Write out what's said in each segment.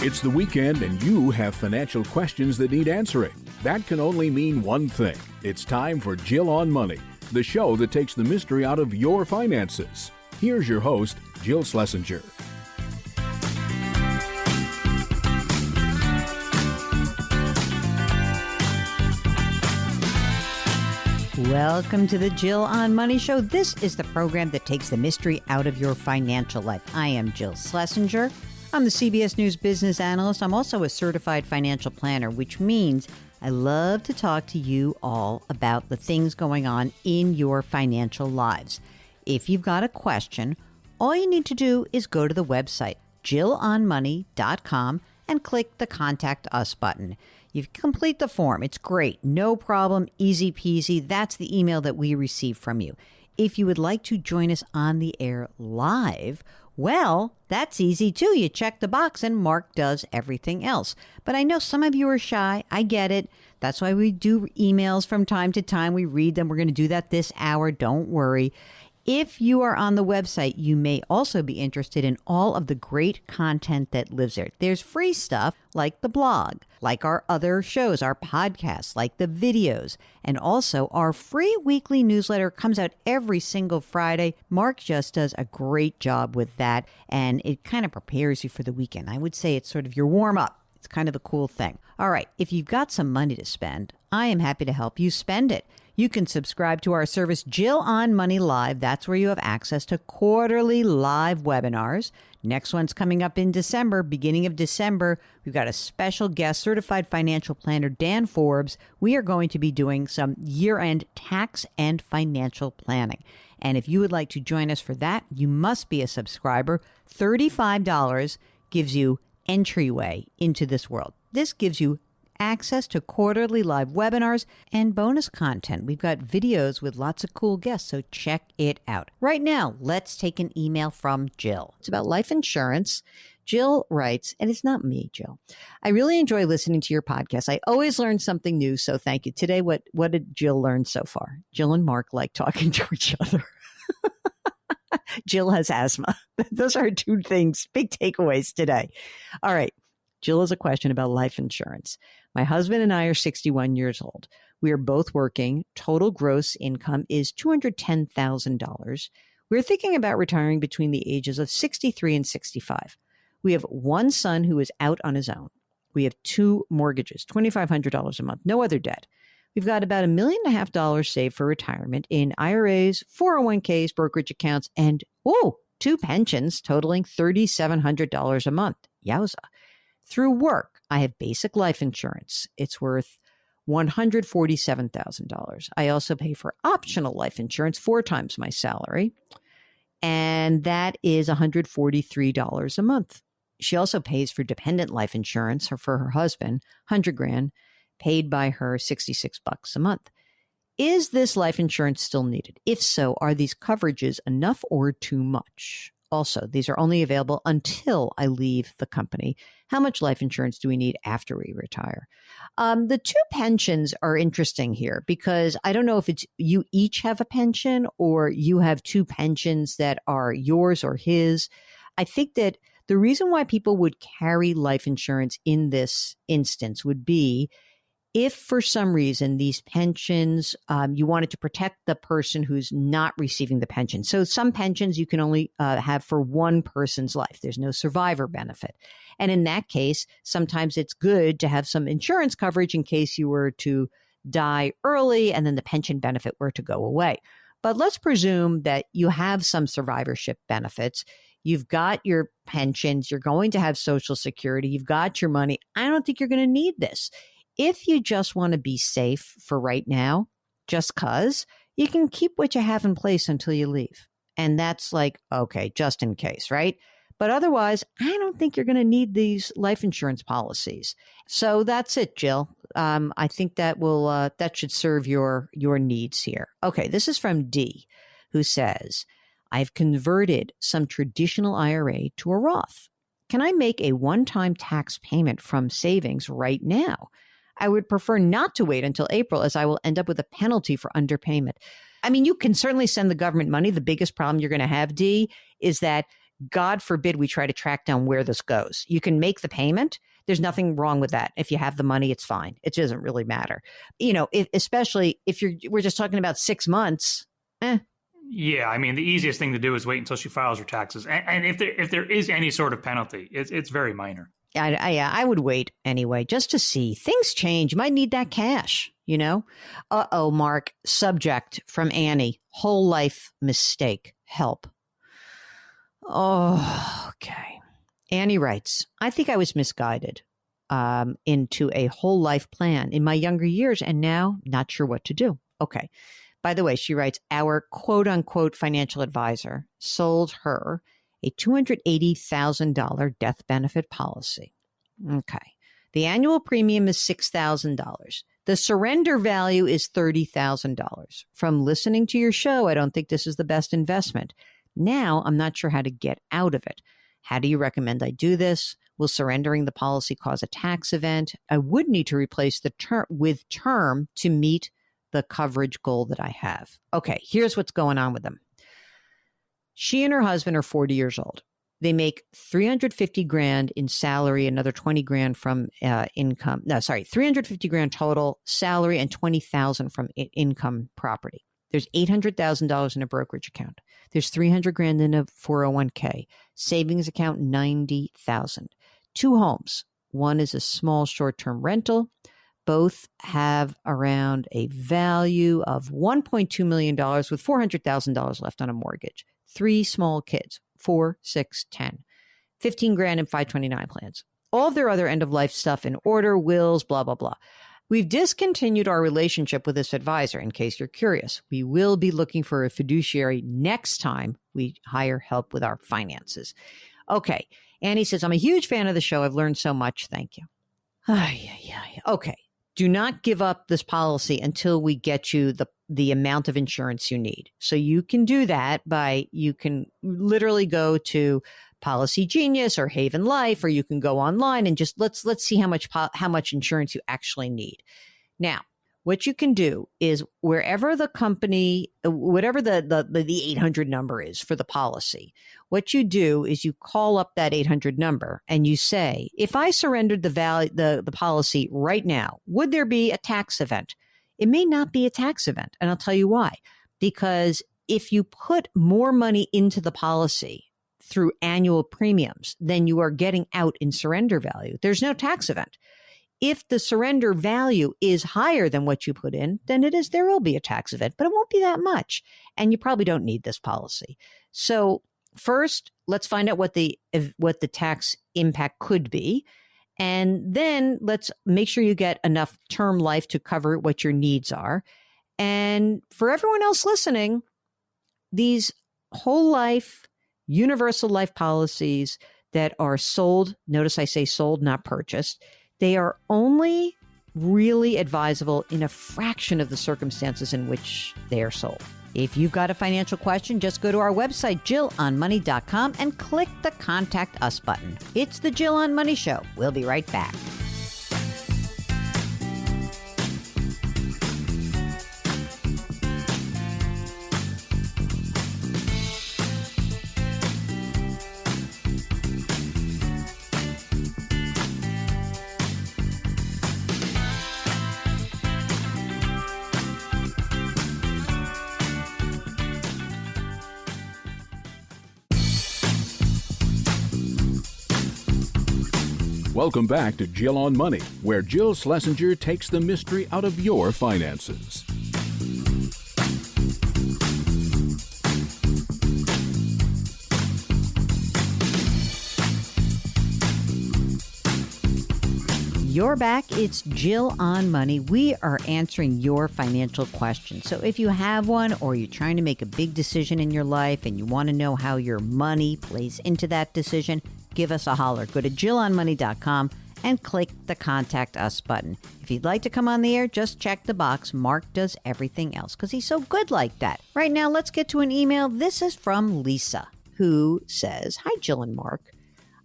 It's the weekend and you have financial questions that need answering. That can only mean one thing. It's time for Jill on Money, the show that takes the mystery out of your finances. Here's your host, Jill Schlesinger. Welcome to the Jill on Money Show. This is the program that takes the mystery out of your financial life. I am Jill Schlesinger. I'm the CBS News business analyst. I'm also a certified financial planner, which means I love to talk to you all about the things going on in your financial lives. If you've got a question, all you need to do is go to the website, jillonmoney.com, and click the Contact Us button. You complete the form. It's great. No problem. Easy peasy. That's the email that we receive from you. If you would like to join us on the air live, well, that's easy too. You check the box and Mark does everything else. But I know some of you are shy. I get it. That's why we do emails from time to time. We read them. We're going to do that this hour. Don't worry. If you are on the website, you may also be interested in all of the great content that lives there. There's free stuff like the blog, like our other shows, our podcasts, like the videos, and also our free weekly newsletter comes out every single Friday. Mark just does a great job with that, and it kind of prepares you for the weekend. I would say it's sort of your warm-up. It's kind of a cool thing. All right, if you've got some money to spend, I am happy to help you spend it. You can subscribe to our service, Jill on Money Live. That's where you have access to quarterly live webinars. Next one's coming up in December, beginning of December. We've got a special guest, certified financial planner, Dan Forbes. We are going to be doing some year-end tax and financial planning. And if you would like to join us for that, you must be a subscriber. $35 gives you entryway into this world. This gives you access to quarterly live webinars and bonus content. We've got videos with lots of cool guests, so check it out. Right now, let's take an email from Jill. It's about life insurance. Jill writes, and it's not me, Jill. I really enjoy listening to your podcast. I always learn something new, so thank you. Today, what did Jill learn so far? Jill and Mark like talking to each other. Jill has asthma. Those are two things, big takeaways today. All right. Jill has a question about life insurance. My husband and I are 61 years old. We are both working. Total gross income is $210,000. We're thinking about retiring between the ages of 63 and 65. We have one son who is out on his own. We have two mortgages, $2,500 a month, no other debt. We've got about $1.5 million saved for retirement in IRAs, 401ks, brokerage accounts, and, two pensions totaling $3,700 a month. Yowza. Through work, I have basic life insurance. It's worth $147,000. I also pay for optional life insurance 4 times my salary, and that is $143 a month. She also pays for dependent life insurance for her husband, $100,000, paid by her $66 a month. Is this life insurance still needed? If so, are these coverages enough or too much? Also, these are only available until I leave the company. How much life insurance do we need after we retire? The two pensions are interesting here because I don't know if it's you each have a pension or you have two pensions that are yours or his. I think that the reason why people would carry life insurance in this instance would be if for some reason these pensions, you wanted to protect the person who's not receiving the pension. So some pensions you can only have for one person's life. There's no survivor benefit. And in that case, sometimes it's good to have some insurance coverage in case you were to die early and then the pension benefit were to go away. But let's presume that you have some survivorship benefits. You've got your pensions. You're going to have Social Security. You've got your money. I don't think you're going to need this. If you just want to be safe for right now, just 'cause, you can keep what you have in place until you leave. And that's like, okay, just in case, right? But otherwise, I don't think you're going to need these life insurance policies. So that's it, Jill. I think that will that should serve your needs here. Okay, this is from D, who says, I've converted some traditional IRA to a Roth. Can I make a one-time tax payment from savings right now? I would prefer not to wait until April as I will end up with a penalty for underpayment. I mean, you can certainly send the government money. The biggest problem you're going to have, D, is that God forbid we try to track down where this goes. You can make the payment. There's nothing wrong with that. If you have the money, it's fine. It doesn't really matter. Especially if we're just talking about 6 months. Yeah, I mean, the easiest thing to do is wait until she files her taxes. And if there is any sort of penalty, it's very minor. I would wait anyway, just to see. Things change. You might need that cash, Uh-oh, Mark. Subject from Annie. Whole life mistake. Help. Oh, okay. Annie writes, I think I was misguided into a whole life plan in my younger years, and now not sure what to do. Okay. By the way, she writes, our quote unquote financial advisor sold her a $280,000 death benefit policy. Okay. The annual premium is $6,000. The surrender value is $30,000. From listening to your show, I don't think this is the best investment. Now, I'm not sure how to get out of it. How do you recommend I do this? Will surrendering the policy cause a tax event? I would need to replace the term to meet the coverage goal that I have. Okay, here's what's going on with them. She and her husband are 40 years old. They make $350,000 in salary, another $20,000 from income. No, sorry, $350,000 total salary and $20,000 from income property. There's $800,000 in a brokerage account. There's $300,000 in a 401k. Savings account, $90,000. 2 homes. One is a small short-term rental. Both have around a value of $1.2 million with $400,000 left on a mortgage. 3 small kids, 4, 6, 10. $15,000 in 529 plans. All of their other end-of-life stuff in order, wills, blah, blah, blah. We've discontinued our relationship with this advisor, in case you're curious. We will be looking for a fiduciary next time we hire help with our finances. Okay. Annie says, I'm a huge fan of the show. I've learned so much. Thank you. Okay. Do not give up this policy until we get you the amount of insurance you need. So you can do that you can literally go to Policy Genius or Haven Life, or you can go online and just let's see how much insurance you actually need. Now, what you can do is wherever the company, whatever the 800 number is for the policy, what you do is you call up that 800 number and you say, if I surrendered the policy right now, would there be a tax event? It may not be a tax event. And I'll tell you why. Because if you put more money into the policy through annual premiums than you are getting out in surrender value, there's no tax event. If the surrender value is higher than what you put in, then there will be a tax event, but it won't be that much. And you probably don't need this policy. So first, let's find out what the tax impact could be. And then let's make sure you get enough term life to cover what your needs are. And for everyone else listening, these whole life, universal life policies that are sold, notice I say sold, not purchased, they are only really advisable in a fraction of the circumstances in which they are sold. If you've got a financial question, just go to our website, JillOnMoney.com, and click the Contact Us button. It's the Jill on Money Show. We'll be right back. Welcome back to Jill on Money, where Jill Schlesinger takes the mystery out of your finances. You're back. It's Jill on Money. We are answering your financial questions. So if you have one, or you're trying to make a big decision in your life and you want to know how your money plays into that decision, give us a holler. Go to JillOnMoney.com and click the Contact Us button. If you'd like to come on the air, just check the box. Mark does everything else because he's so good like that. Right now, let's get to an email. This is from Lisa, who says, Hi, Jill and Mark.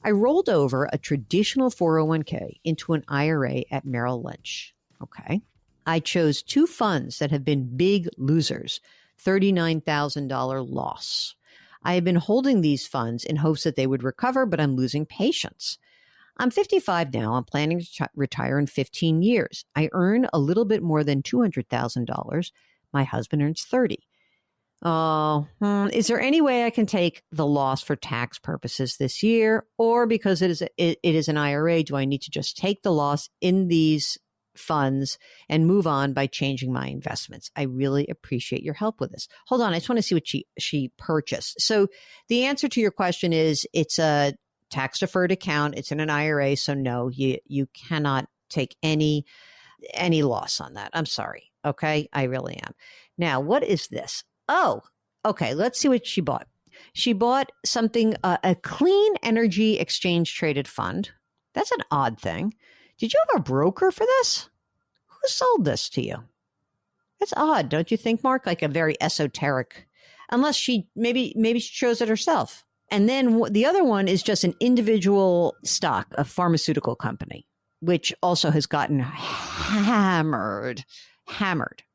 I rolled over a traditional 401k into an IRA at Merrill Lynch. Okay. I chose 2 funds that have been big losers, $39,000 loss. I have been holding these funds in hopes that they would recover, but I'm losing patience. I'm 55 now. I'm planning to retire in 15 years. I earn a little bit more than $200,000. My husband earns 30. Is there any way I can take the loss for tax purposes this year? Or because it is an IRA, do I need to just take the loss in these funds and move on by changing my investments? I really appreciate your help with this. Hold on. I just want to see what she purchased. So the answer to your question is it's a tax deferred account. It's in an IRA. So no, you cannot take any loss on that. I'm sorry. Okay. I really am. Now, what is this? Oh, okay. Let's see what she bought. She bought something, a clean energy exchange traded fund. That's an odd thing. Did you have a broker for this? Who sold this to you? That's odd, don't you think, Mark? Like a very esoteric, unless maybe she chose it herself. And then the other one is just an individual stock, a pharmaceutical company, which also has gotten hammered.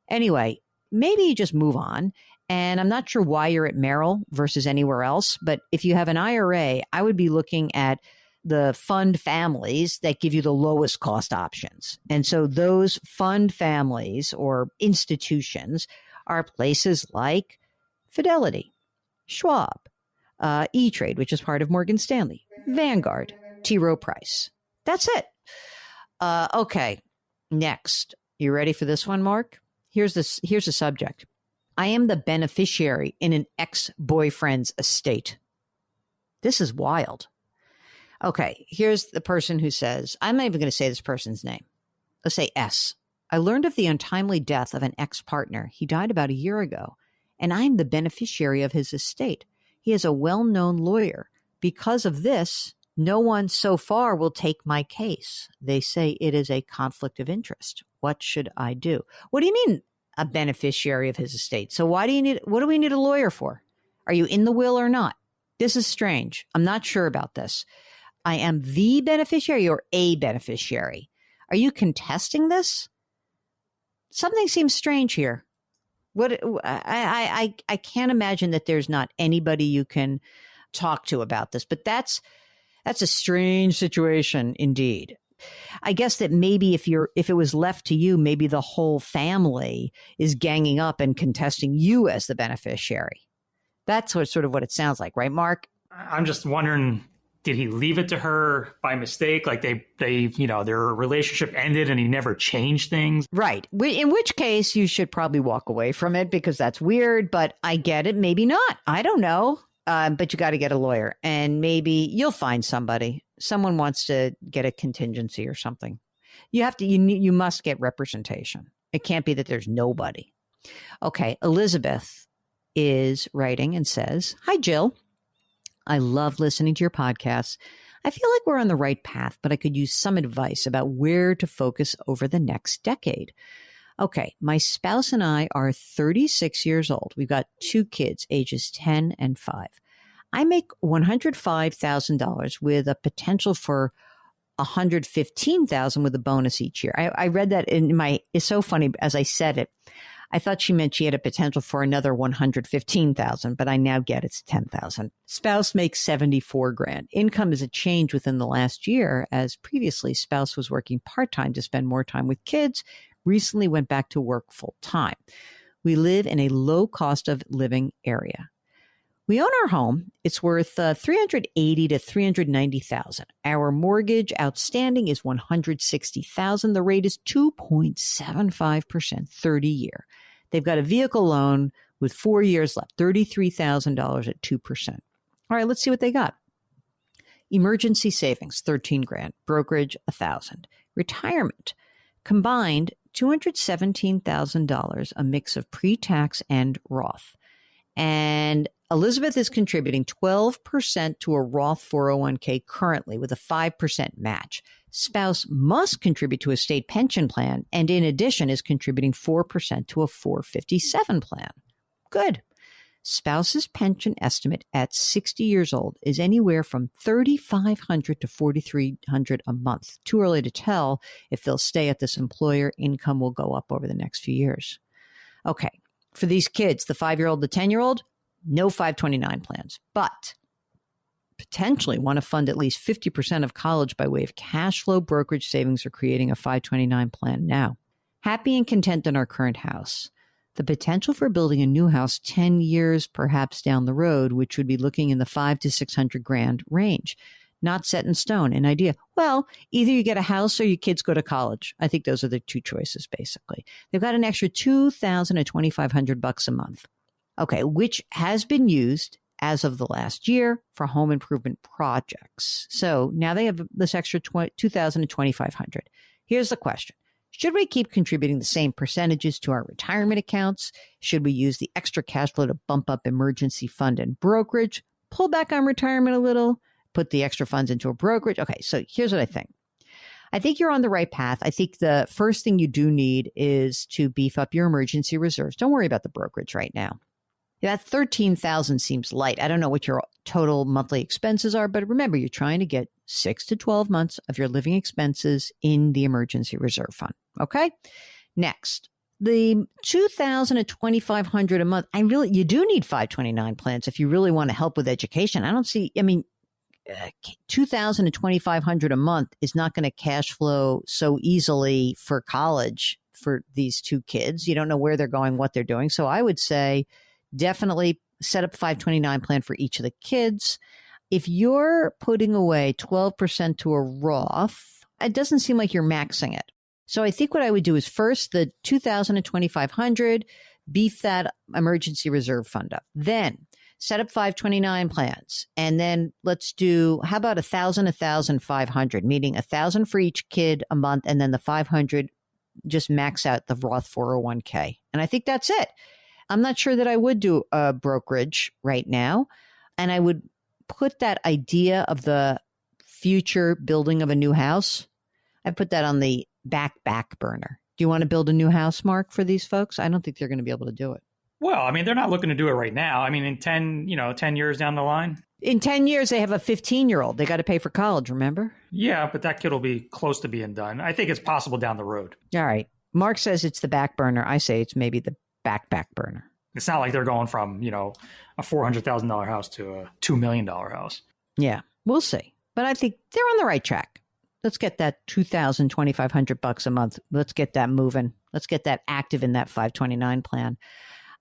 Anyway, maybe you just move on. And I'm not sure why you're at Merrill versus anywhere else. But if you have an IRA, I would be looking at the fund families that give you the lowest cost options. And so those fund families or institutions are places like Fidelity, Schwab, E-Trade, which is part of Morgan Stanley, Vanguard, T. Rowe Price. That's it. Okay, next. You ready for this one, Mark? Here's a subject. I am the beneficiary in an ex-boyfriend's estate. This is wild. Okay, here's the person who says, I'm not even going to say this person's name. Let's say S. I learned of the untimely death of an ex-partner. He died about a year ago, and I'm the beneficiary of his estate. He is a well-known lawyer. Because of this, no one so far will take my case. They say it is a conflict of interest. What should I do? What do you mean? A beneficiary of his estate. So what do we need a lawyer for? Are you in the will or not? This is strange. I'm not sure about this. I am the beneficiary or a beneficiary. Are you contesting this? Something seems strange here. I can't imagine that there's not anybody you can talk to about this, but that's a strange situation indeed. I guess that maybe if it was left to you, maybe the whole family is ganging up and contesting you as the beneficiary. That's sort of what it sounds like, right, Mark? I'm just wondering, did he leave it to her by mistake? Like they their relationship ended and he never changed things? Right. In which case you should probably walk away from it because that's weird, but I get it. Maybe not. I don't know. But you got to get a lawyer and maybe you'll find somebody. Someone wants to get a contingency or something. You must get representation. It can't be that there's nobody. Okay. Elizabeth is writing and says, Hi, Jill. I love listening to your podcasts. I feel like we're on the right path, but I could use some advice about where to focus over the next decade. Okay, my spouse and I are 36 years old. We've got 2 kids, ages 10 and 5. I make $105,000 with a potential for $115,000 with a bonus each year. I read that it's so funny as I said it. I thought she meant she had a potential for another $115,000, but I now get it's $10,000. Spouse makes $74,000. Income is a change within the last year, as previously spouse was working part-time to spend more time with kids, recently went back to work full-time. We live in a low cost of living area. We own our home. It's worth $380,000 to $390,000. Our mortgage outstanding is $160,000. The rate is 2.75%, 30-year. They've got a vehicle loan with 4 years left, $33,000 at 2%. All right, let's see what they got. Emergency savings, $13,000. Brokerage, $1,000. Retirement, combined $217,000, a mix of pre-tax and Roth. And Elizabeth is contributing 12% to a Roth 401k currently with a 5% match. Spouse must contribute to a state pension plan and in addition is contributing 4% to a 457 plan. Good. Spouse's pension estimate at 60 years old is anywhere from $3,500 to $4,300 a month. Too early to tell if they'll stay at this employer. Income will go up over the next few years. Okay. For these kids, the 5-year-old, the 10-year-old, no 529 plans, but potentially want to fund at least 50% of college by way of cash flow brokerage savings or creating a 529 plan now. Happy and content in our current house. The potential for building a new house 10 years perhaps down the road, which would be looking in the $500 to $600,000 range. Not set in stone, an idea. Well, either you get a house or your kids go to college. I think those are the two choices, basically. They've got an extra $2,000 to $2,500 a month. Okay, which has been used as of the last year for home improvement projects. So now they have this extra $2,000 to $2,500. Here's the question. Should we keep contributing the same percentages to our retirement accounts? Should we use the extra cash flow to bump up emergency fund and brokerage? Pull back on retirement a little? Put the extra funds into a brokerage? Okay, so here's what I think. I think you're on the right path. I think the first thing you do need is to beef up your emergency reserves. Don't worry about the brokerage right now. That $13,000 seems light. I don't know what your total monthly expenses are, but remember, you're trying to get 6 to 12 months of your living expenses in the emergency reserve fund. Okay? Next, the $2,000 to $2,500 a month. You do need 529 plans if you really want to help with education. $2,000 to $2,500 a month is not going to cash flow so easily for college for these two kids. You don't know where they're going, what they're doing. So I would say definitely set up a 529 plan for each of the kids. If you're putting away 12% to a Roth, it doesn't seem like you're maxing it. So I think what I would do is first the $2,000 to $2,500, beef that emergency reserve fund up. Then set up 529 plans. And then let's do, how about $1,000, $1,500, meaning $1,000 for each kid a month. And then the 500, just max out the Roth 401k. And I think that's it. I'm not sure that I would do a brokerage right now. And I would put that idea of the future building of a new house, I put that on the back burner. Do you want to build a new house, Mark, for these folks? I don't think they're going to be able to do it. Well, they're not looking to do it right now. In 10 years down the line. In 10 years, they have a 15-year-old. They got to pay for college, remember? Yeah, but that kid will be close to being done. I think it's possible down the road. All right. Mark says it's the back burner. I say it's maybe the back burner. It's not like they're going from, a $400,000 house to a $2 million house. Yeah, we'll see. But I think they're on the right track. Let's get that $2,000, $2,500 a month. Let's get that moving. Let's get that active in that 529 plan.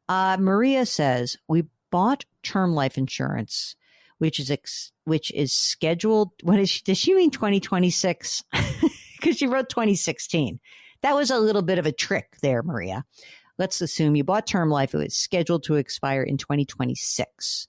Maria says, we bought term life insurance, which is scheduled. Does she mean 2026? Because she wrote 2016. That was a little bit of a trick there, Maria. Let's assume you bought term life. It was scheduled to expire in 2026.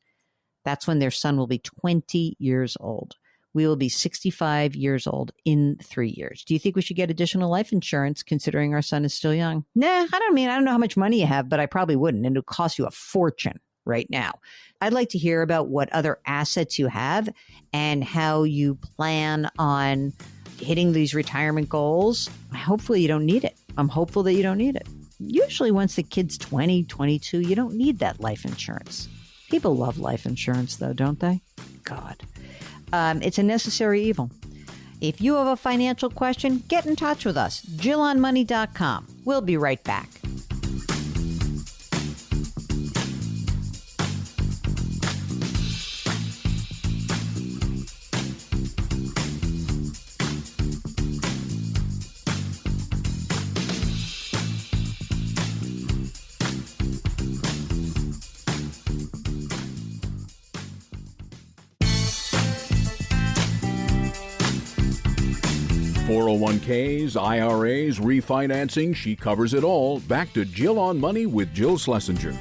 That's when their son will be 20 years old. We will be 65 years old in 3 years. Do you think we should get additional life insurance considering our son is still young? Nah, I don't know how much money you have, but I probably wouldn't. And it would cost you a fortune right now. I'd like to hear about what other assets you have and how you plan on hitting these retirement goals. Hopefully you don't need it. I'm hopeful that you don't need it. Usually once the kid's 20, 22, you don't need that life insurance. People love life insurance though, don't they? God. It's a necessary evil. If you have a financial question, get in touch with us. JillOnMoney.com. We'll be right back. .401ks, IRAs, refinancing, she covers it all. Back to Jill on Money with Jill Schlesinger.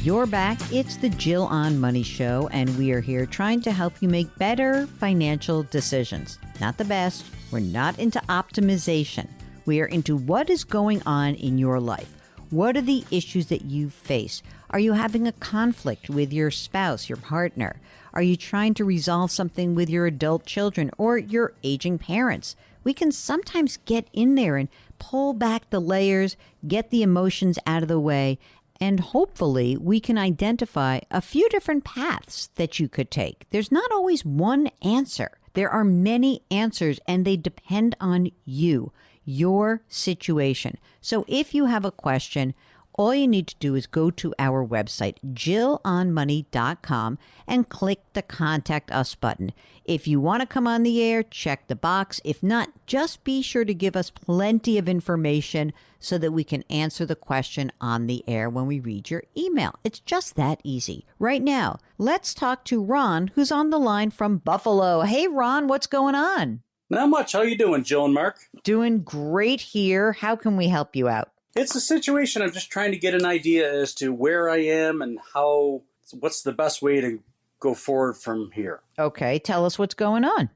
You're back. It's the Jill on Money Show, and we are here trying to help you make better financial decisions. Not the best. We're not into optimization. We are into what is going on in your life. What are the issues that you face? Are you having a conflict with your spouse, your partner? Are you trying to resolve something with your adult children or your aging parents? We can sometimes get in there and pull back the layers, get the emotions out of the way, and hopefully we can identify a few different paths that you could take. There's not always one answer. There are many answers, and they depend on you, your situation. So if you have a question, all you need to do is go to our website, JillOnMoney.com, and click the Contact Us button. If you want to come on the air, check the box. If not, just be sure to give us plenty of information so that we can answer the question on the air when we read your email. It's just that easy. Right now, let's talk to Ron, who's on the line from Buffalo. Hey, Ron, what's going on? Not much. How you doing, Jill and Mark? Doing great here. How can we help you out? It's a situation. I'm just trying to get an idea as to where I am and what's the best way to go forward from here. Okay, tell us what's going on.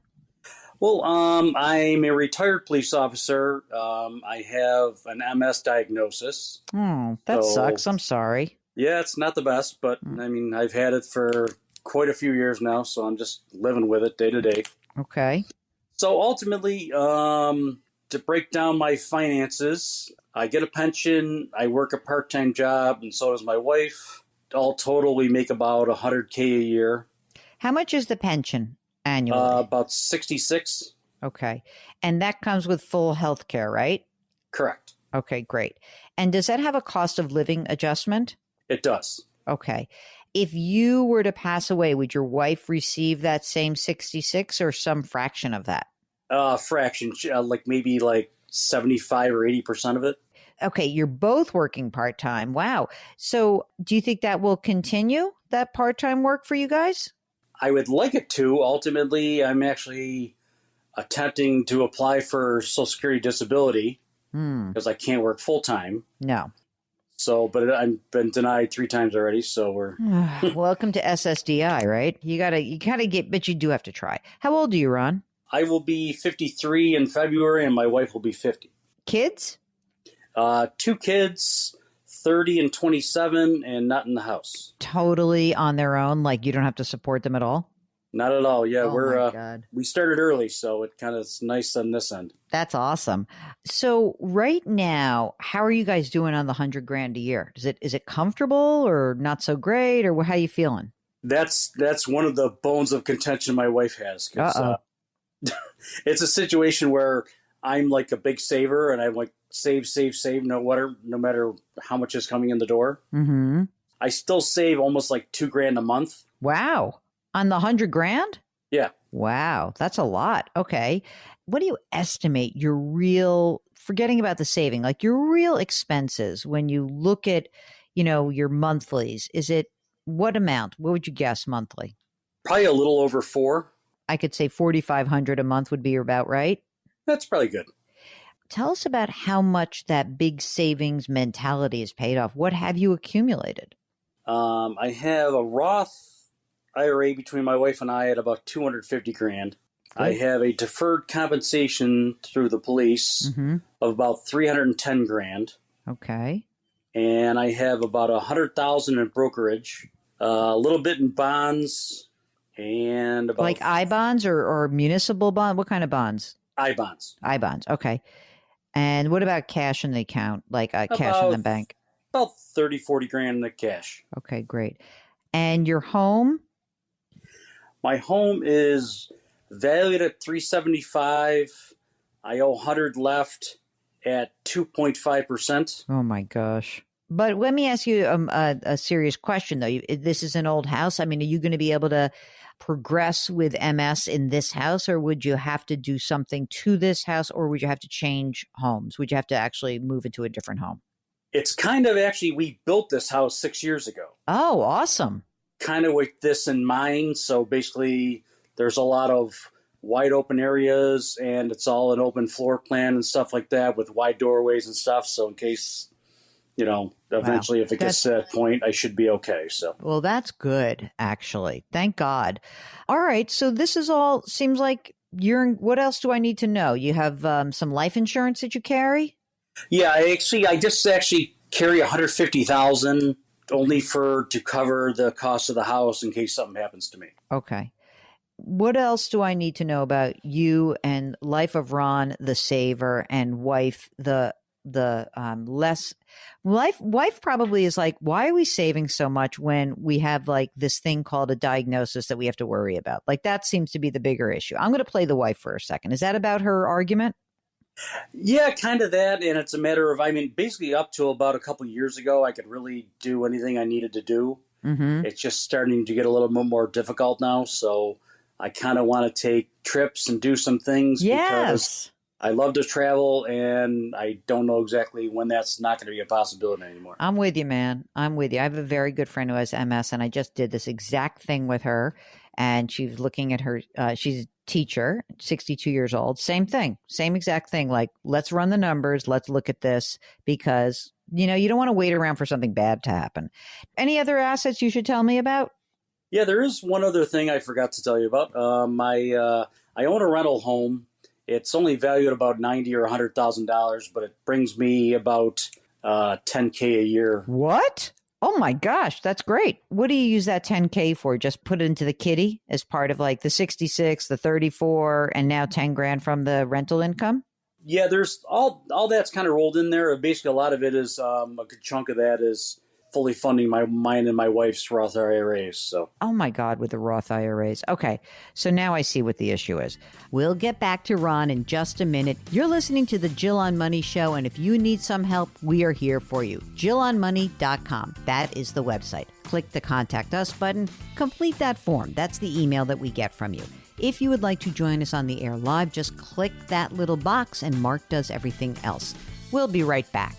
Well, I'm a retired police officer. I have an MS diagnosis. Oh, that sucks. I'm sorry. Yeah, it's not the best, but I mean, I've had it for quite a few years now, so I'm just living with it day to day. Okay. So ultimately, to break down my finances, I get a pension, I work a part-time job, and so does my wife. All total, we make about $100K a year. How much is the pension annually? About 66. Okay. And that comes with full health care, right? Correct. Okay, great. And does that have a cost of living adjustment? It does. Okay. If you were to pass away, would your wife receive that same 66 or some fraction of that? Fraction, maybe 75 or 80% of it. Okay, you're both working part-time. Wow. So do you think that will continue, that part-time work for you guys? I would like it to. Ultimately, I'm actually attempting to apply for Social Security disability because I can't work full-time. No. So, but I've been denied 3 times already, so we're... Welcome to SSDI, right? You gotta get, but you do have to try. How old are you, Ron? I will be 53 in February, and my wife will be 50. Kids? 2 kids, 30 and 27, and not in the house. Totally on their own, like you don't have to support them at all? Not at all. Yeah, my God. We started early, so it kind of is nice on this end. That's awesome. So right now, how are you guys doing on the $100,000 a year? Is it comfortable or not so great, or how are you feeling? That's one of the bones of contention my wife has. 'Cause, it's a situation where I'm like a big saver, and I'm like save, no matter how much is coming in the door. Mm-hmm. I still save almost like $2,000 a month. Wow. On the $100,000? Yeah. Wow. That's a lot. Okay. What do you estimate your real, forgetting about the saving, like your real expenses when you look at, your monthlies? Is it what amount? What would you guess monthly? Probably a little over 4. I could say $4,500 a month would be about right. That's probably good. Tell us about how much that big savings mentality is paid off. What have you accumulated? I have a Roth IRA between my wife and I at about $250,000. I have a deferred compensation through the police of about $310,000. Okay. And I have about $100,000 in brokerage, a little bit in bonds, and about like I-bonds or municipal bond. What kind of bonds? I-bonds. I-bonds. Okay. And what about cash in the account, like cash in the bank? About $30,000-$40,000 in the cash. Okay, great. And your home? My home is valued at $375,000. I owe $100,000 left at 2.5%. Oh my gosh. But let me ask you a serious question, though. This is an old house. I mean, are you going to be able to progress with MS in this house, or would you have to do something to this house, or would you have to change homes? Would you have to actually move into a different home? It's kind of actually, we built this house 6 years ago. Oh, awesome. Kind of with this in mind. So basically, there's a lot of wide open areas, and it's all an open floor plan and stuff like that with wide doorways and stuff. So in case, eventually if it gets to that point, I should be okay. So, well, that's good, actually. Thank God. All right. So this is all seems like what else do I need to know? You have some life insurance that you carry? Yeah, I just carry $150,000 only to cover the cost of the house in case something happens to me. Okay. What else do I need to know about you and life of Ron, the saver, and wife, the less wife probably is like, why are we saving so much when we have like this thing called a diagnosis that we have to worry about? Like that seems to be the bigger issue. I'm going to play the wife for a second. Is that about her argument? Yeah, kind of that. And it's a matter of, I mean, basically up to about a couple years ago, I could really do anything I needed to do. Mm-hmm. It's just starting to get a little bit more difficult now. So I kind of want to take trips and do some things because I love to travel, and I don't know exactly when that's not going to be a possibility anymore. I'm with you, man. I'm with you. I have a very good friend who has MS, and I just did this exact thing with her. And she's looking at her, she's a teacher, 62 years old. Same thing, same exact thing. Like, let's run the numbers. Let's look at this because, you don't want to wait around for something bad to happen. Any other assets you should tell me about? Yeah, there is one other thing I forgot to tell you about. I own a rental home. It's only valued at about $90,000 or $100,000, but it brings me about $10K a year. What? Oh my gosh, that's great. What do you use that $10K for? Just put it into the kitty as part of like the 66, the 34, and now 10 grand from the rental income? Yeah, there's all that's kind of rolled in there. Basically, a lot of it is a good chunk of that is fully funding mine and my wife's Roth IRAs. So, oh my God, with the Roth IRAs. Okay, so now I see what the issue is. We'll get back to Ron in just a minute. You're listening to the Jill on Money Show, and if you need some help, we are here for you. JillOnMoney.com. That is the website. Click the Contact Us button. Complete that form. That's the email that we get from you. If you would like to join us on the air live, just click that little box, and Mark does everything else. We'll be right back.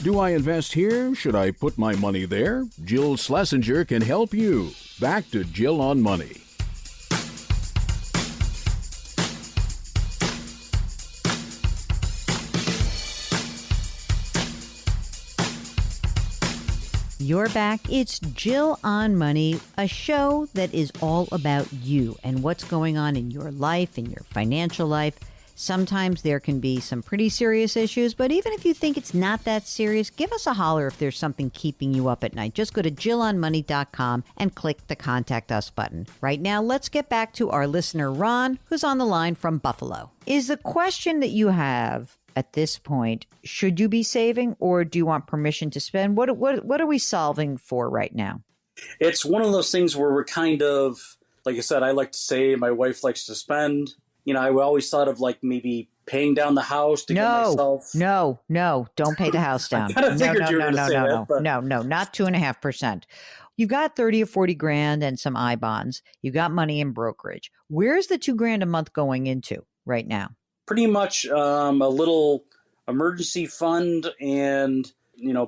Do I invest here? Should I put my money there? Jill Schlesinger can help you. Back to Jill on Money. You're back. It's Jill on Money, a show that is all about you and what's going on in your life, in your financial life. Sometimes there can be some pretty serious issues, but even if you think it's not that serious, give us a holler if there's something keeping you up at night. Just go to JillOnMoney.com and click the Contact Us button. Right now, let's get back to our listener, Ron, who's on the line from Buffalo. Is the question that you have at this point, should you be saving or do you want permission to spend? What are we solving for right now? It's one of those things where we're kind of, like I said, I like to save, my wife likes to spend. I always thought of like maybe paying down the house to get myself. No, don't pay the house down. I kind of figured you were going to say that. But... No, not 2.5%. You've got 30 or 40 grand and some I bonds. You got money in brokerage. Where's the $2,000 a month going into right now? Pretty much a little emergency fund and,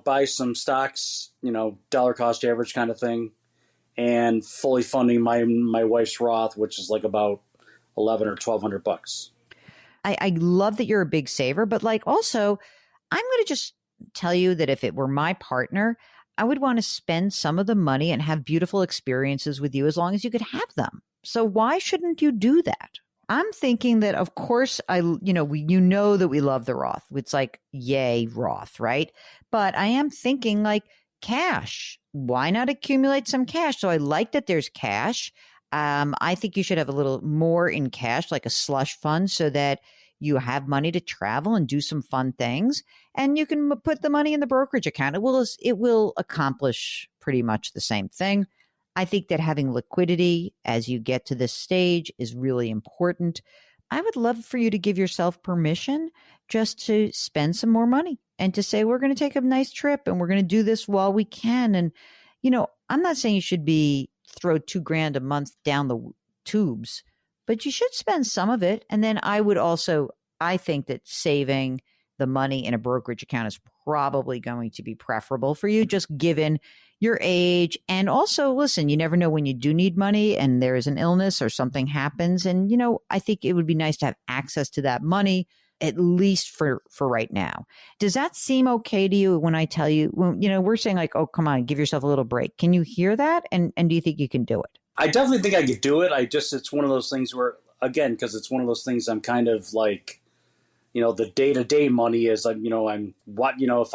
buy some stocks, dollar cost average kind of thing, and fully funding my wife's Roth, which is like about $1,100 or $1,200. I love that you're a big saver, but like also, I'm going to just tell you that if it were my partner, I would want to spend some of the money and have beautiful experiences with you as long as you could have them. So why shouldn't you do that? I'm thinking that, of course, that we love the Roth. It's like, yay, Roth, right? But I am thinking like cash. Why not accumulate some cash? So I like that there's cash. I think you should have a little more in cash, like a slush fund, so that you have money to travel and do some fun things. And you can put the money in the brokerage account. It will accomplish pretty much the same thing. I think that having liquidity as you get to this stage is really important. I would love for you to give yourself permission just to spend some more money and to say, we're going to take a nice trip and we're going to do this while we can. And, I'm not saying you should throw $2,000 a month down the tubes, but you should spend some of it. And then I think that saving the money in a brokerage account is probably going to be preferable for you, just given your age. And also, listen, you never know when you do need money and there is an illness or something happens. And, I think it would be nice to have access to that money at least for right now. Does that seem okay to you when I tell you, we're saying like, oh, come on, give yourself a little break. Can you hear that? And do you think you can do it? I definitely think I could do it. It's one of those things where, again, because it's one of those things I'm kind of like, the day-to-day money is, if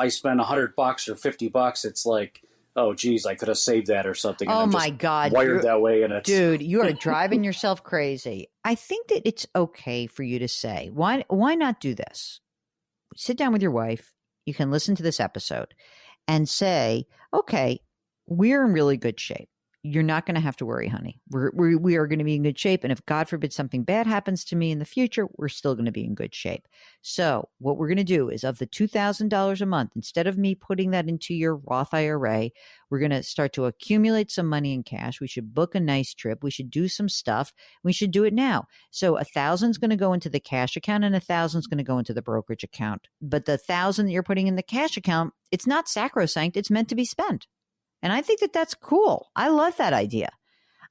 I spend $100 or $50, it's like, oh, geez, I could have saved that or something. Oh, my God. Wired that way. And dude, you are driving yourself crazy. I think that it's okay for you to say, why not do this? Sit down with your wife. You can listen to this episode and say, okay, we're in really good shape. You're not going to have to worry, honey. We are going to be in good shape. And if God forbid something bad happens to me in the future, we're still going to be in good shape. So what we're going to do is, of the $2,000 a month, instead of me putting that into your Roth IRA, we're going to start to accumulate some money in cash. We should book a nice trip. We should do some stuff. We should do it now. So $1,000 is going to go into the cash account and $1,000 is going to go into the brokerage account. But the $1,000 that you're putting in the cash account, it's not sacrosanct. It's meant to be spent. And I think that that's cool. I love that idea.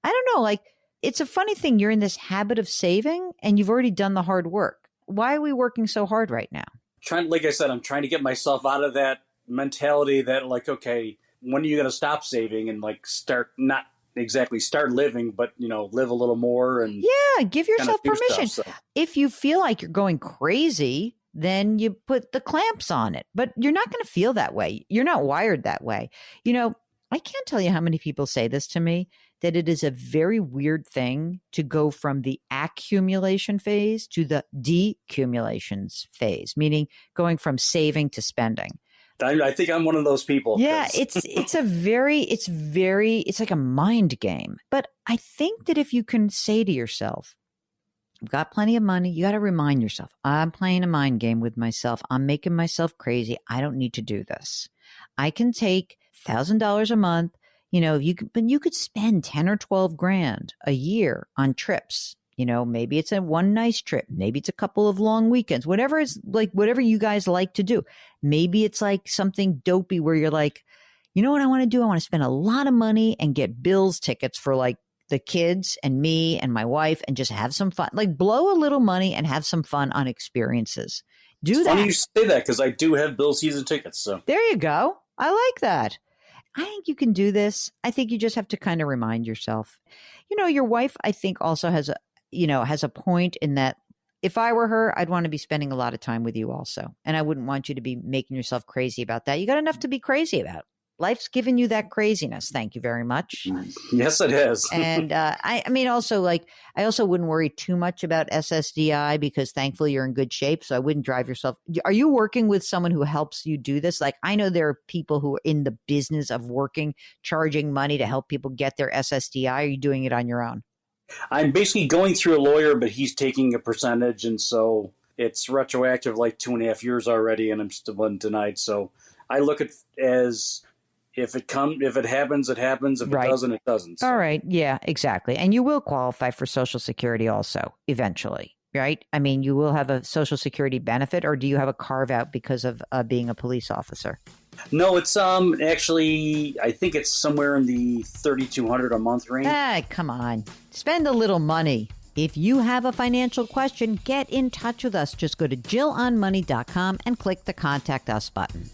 I don't know, like, it's a funny thing. You're in this habit of saving and you've already done the hard work. Why are we working so hard right now? Like I said, I'm trying to get myself out of that mentality that, like, okay, when are you going to stop saving and like not exactly start living, but, live a little more and give yourself permission. Stuff, so. If you feel like you're going crazy, then you put the clamps on it, but you're not going to feel that way. You're not wired that way. I can't tell you how many people say this to me, that it is a very weird thing to go from the accumulation phase to the decumulation phase, meaning going from saving to spending. I think I'm one of those people. Yeah, it's like a mind game. But I think that if you can say to yourself, I've got plenty of money, you got to remind yourself, I'm playing a mind game with myself. I'm making myself crazy. I don't need to do this. I can take $1,000 a month. You could spend 10 or 12 grand a year on trips. Maybe it's one nice trip. Maybe it's a couple of long weekends, whatever you guys like to do. Maybe it's like something dopey where you're like, you know what I want to do? I want to spend a lot of money and get Bills tickets for like the kids and me and my wife and just have some fun, like blow a little money and have some fun on experiences. Do that. Funny you say that because I do have Bills season tickets. So there you go. I like that. I think you can do this. I think you just have to kind of remind yourself. Your wife, I think, also has a point in that if I were her, I'd want to be spending a lot of time with you also. And I wouldn't want you to be making yourself crazy about that. You got enough to be crazy about. Life's given you that craziness. Thank you very much. Yes, it is. And I also wouldn't worry too much about SSDI because thankfully you're in good shape. So I wouldn't drive yourself. Are you working with someone who helps you do this? Like, I know there are people who are in the business of charging money to help people get their SSDI. Are you doing it on your own? I'm basically going through a lawyer, but he's taking a percentage. And so it's retroactive, like 2.5 years already. And I'm still denied. So I look at it as, if it happens, it happens. If right. It doesn't, it doesn't. So. All right. Yeah, exactly. And you will qualify for Social Security also eventually, right? I mean, you will have a Social Security benefit, or do you have a carve out because of being a police officer? No, it's actually, I think it's somewhere in the $3,200 a month range. Come on. Spend a little money. If you have a financial question, get in touch with us. Just go to JillOnMoney.com and click the Contact Us button.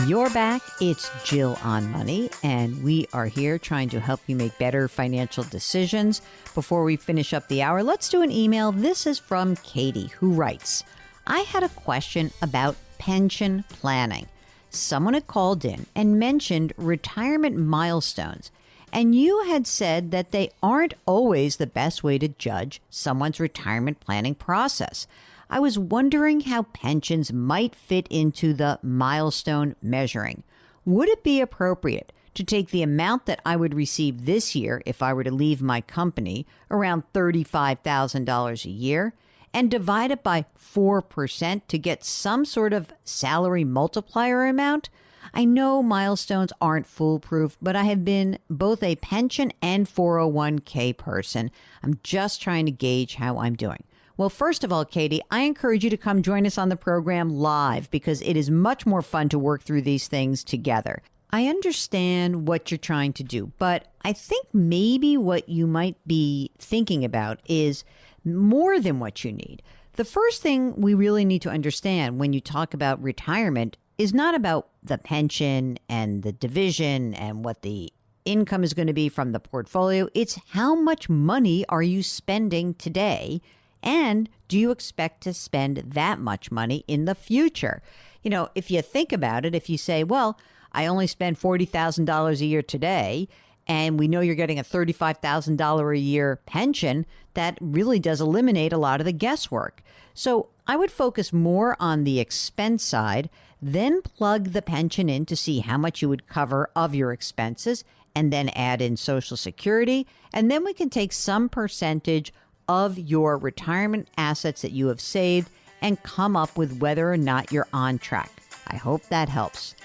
You're back. It's Jill on Money, and we are here trying to help you make better financial decisions. Before we finish up the hour, let's do an email. This is from Katie, who writes, I had a question about pension planning. Someone had called in and mentioned retirement milestones, And you had said that they aren't always the best way to judge someone's retirement planning process. I was wondering how pensions might fit into the milestone measuring. Would it be appropriate to take the amount that I would receive this year if I were to leave my company, around $35,000 a year, and divide it by 4% to get some sort of salary multiplier amount? I know milestones aren't foolproof, but I have been both a pension and 401k person. I'm just trying to gauge how I'm doing. Well, first of all, Katie, I encourage you to come join us on the program live because it is much more fun to work through these things together. I understand what you're trying to do, but I think maybe what you might be thinking about is more than what you need. The first thing we really need to understand when you talk about retirement is not about the pension and the division and what the income is going to be from the portfolio. It's how much money are you spending today, and do you expect to spend that much money in the future? You know, if you think about it, if you say, well, I only spend $40,000 a year today, and we know you're getting a $35,000 a year pension, that really does eliminate a lot of the guesswork. So I would focus more on the expense side, then plug the pension in to see how much you would cover of your expenses, and then add in Social Security. And then we can take some percentage of your retirement assets that you have saved and come up with whether or not you're on track. I hope that helps.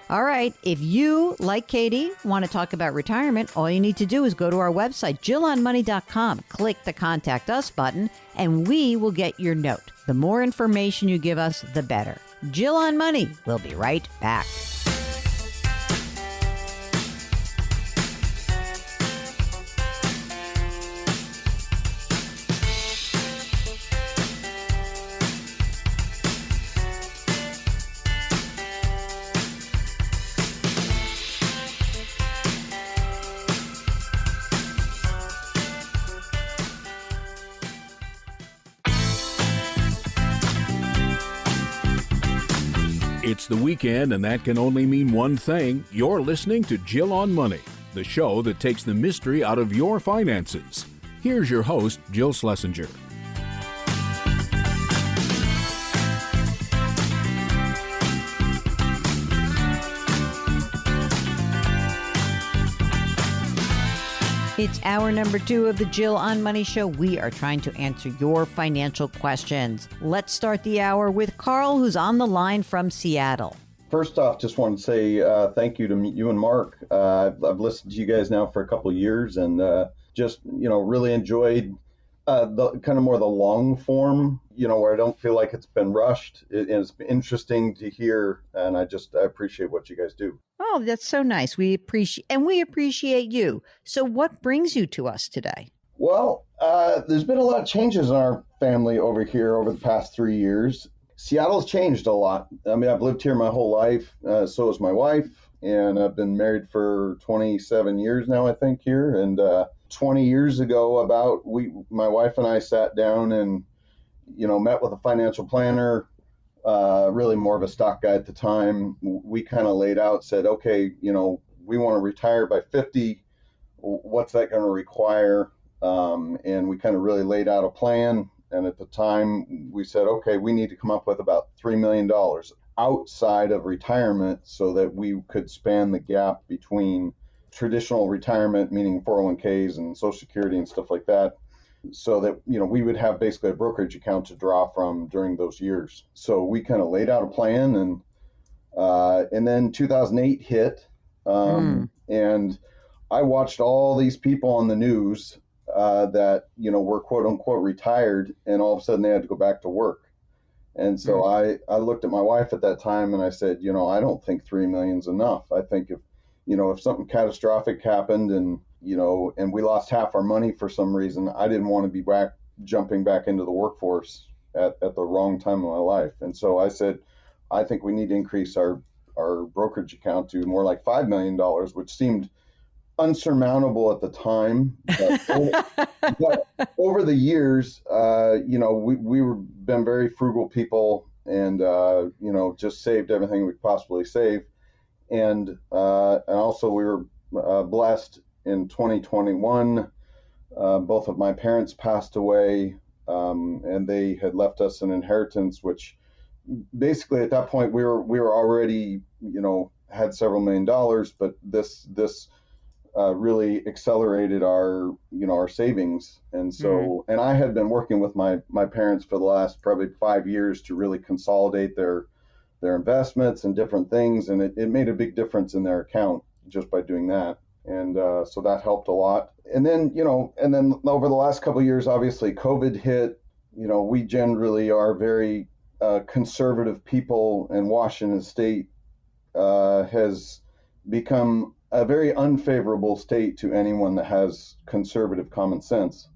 All right. If you, like Katie, want to talk about retirement, all you need to do is go to our website, JillOnMoney.com, click the Contact Us button, and we will get your note. The more information you give us, the better. Jill on Money. We'll be right back. It's the weekend, and that can only mean one thing. You're listening to Jill on Money, the show that takes the mystery out of your finances. Here's your host, Jill Schlesinger. It's hour number 2 of the Jill on Money Show. We are trying to answer your financial questions. Let's start the hour with Carl, who's on the line from Seattle. First off, just want to say thank you to you and Mark. I've listened to you guys now for a couple of years, and just really enjoyed the kind of more the long form, where I don't feel like it's been rushed. It's interesting to hear, and I appreciate what you guys do. Oh, that's so nice. We appreciate you. So what brings you to us today? Well, there's been a lot of changes in our family over here over the past 3 years. Seattle's changed a lot. I mean, I've lived here my whole life. So has my wife, and I've been married for 27 years now, I think, here. And 20 years ago, my wife and I sat down and, met with a financial planner, really more of a stock guy at the time. We kind of laid out, said, okay, we want to retire by 50. What's that going to require? And we kind of really laid out a plan. And at the time, we said, okay, we need to come up with about $3 million outside of retirement so that we could span the gap between traditional retirement, meaning 401ks and Social Security and stuff like that, so that, we would have basically a brokerage account to draw from during those years. So we kind of laid out a plan, and then 2008 hit, and I watched all these people on the news that, were quote unquote retired, and all of a sudden they had to go back to work. And so I looked at my wife at that time and I said, I don't think 3 million's enough. I think if something catastrophic happened and we lost half our money for some reason, I didn't want to be jumping back into the workforce at the wrong time of my life. And so I said, I think we need to increase our brokerage account to more like $5 million, which seemed unsurmountable at the time. But over the years, we were been very frugal people, and just saved everything we could possibly save. And also we were blessed in 2021, both of my parents passed away, and they had left us an inheritance, which basically at that point we were already, had several $1,000,000, but this really accelerated our savings. And so, and I had been working with my parents for the last probably 5 years to really consolidate their investments and different things. And it made a big difference in their account just by doing that. And so that helped a lot. And then, over the last couple of years, obviously COVID hit. We generally are very conservative people, and Washington State has become a very unfavorable state to anyone that has conservative common sense.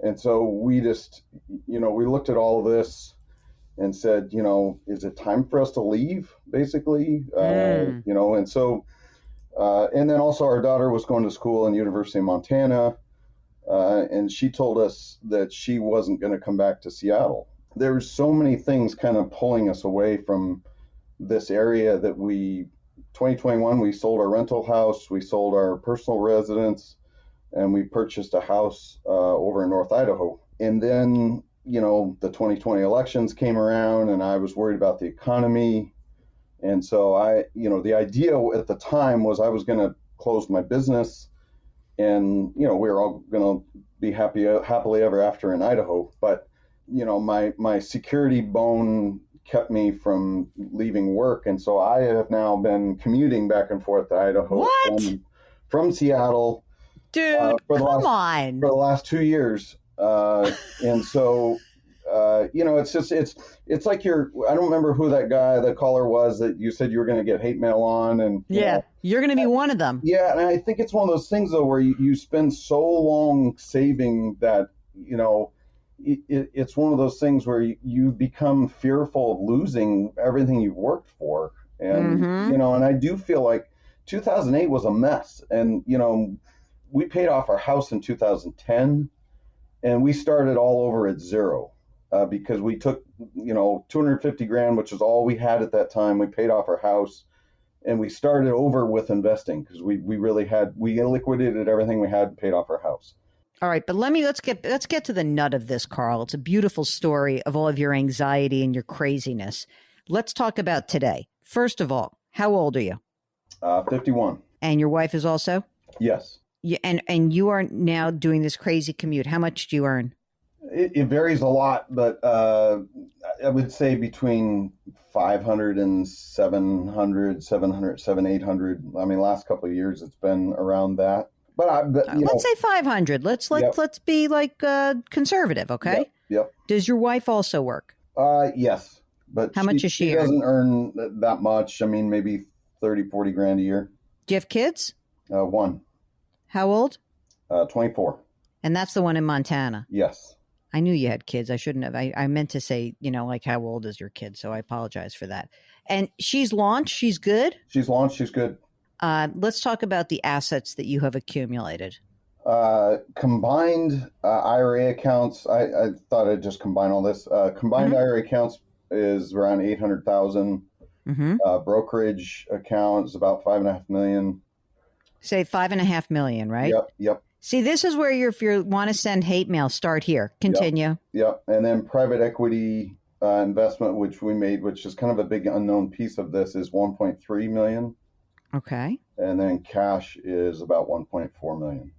And so we just, we looked at all of this and said, is it time for us to leave, basically? And so, and then also our daughter was going to school in University of Montana, and she told us that she wasn't going to come back to Seattle. There's so many things kind of pulling us away from this area that 2021, we sold our rental house, we sold our personal residence, and we purchased a house over in North Idaho. And then, the 2020 elections came around, and I was worried about the economy. And so the idea at the time was I was going to close my business, and, we were all going to be happily ever after in Idaho. But, my security bone kept me from leaving work. And so I have now been commuting back and forth to Idaho from Seattle. Dude, for the last 2 years. And so, it's like I don't remember who the caller was that you said you were going to get hate mail on. And you're going to be one of them. Yeah. And I think it's one of those things though, where you spend so long saving that, it's one of those things where you become fearful of losing everything you've worked for. And, and I do feel like 2008 was a mess. And, we paid off our house in 2010, and we started all over at zero because we took, $250,000, which is all we had at that time. We paid off our house, and we started over with investing because we liquidated everything we had and paid off our house. All right, but let's get to the nut of this, Carl. It's a beautiful story of all of your anxiety and your craziness. Let's talk about today. First of all, how old are you? 51. And your wife is also? Yes. And you are now doing this crazy commute. How much do you earn? It varies a lot, but I would say between 500 and 700, 800. I mean, last couple of years it's been around that. But let's say 500. Let's be like conservative, okay? Yep. Does your wife also work? Yes, but how much does she earn? Doesn't earn that much. I mean, maybe 30, 40 grand a year. Do you have kids? One. How old? 24. And that's the one in Montana. Yes. I knew you had kids. I shouldn't have. I meant to say, like how old is your kid? So I apologize for that. And she's launched. She's good. She's launched. She's good. Let's talk about the assets that you have accumulated. Combined IRA accounts. I thought I'd just combine all this. Combined IRA accounts is around 800,000. Brokerage account is about $5.5 million. Say $5.5 million, right? Yep. See, this is where if you want to send hate mail, start here. Continue. Yep. And then private equity investment, which we made, which is kind of a big unknown piece of this, is $1.3 million. Okay. And then cash is about $1.4 million.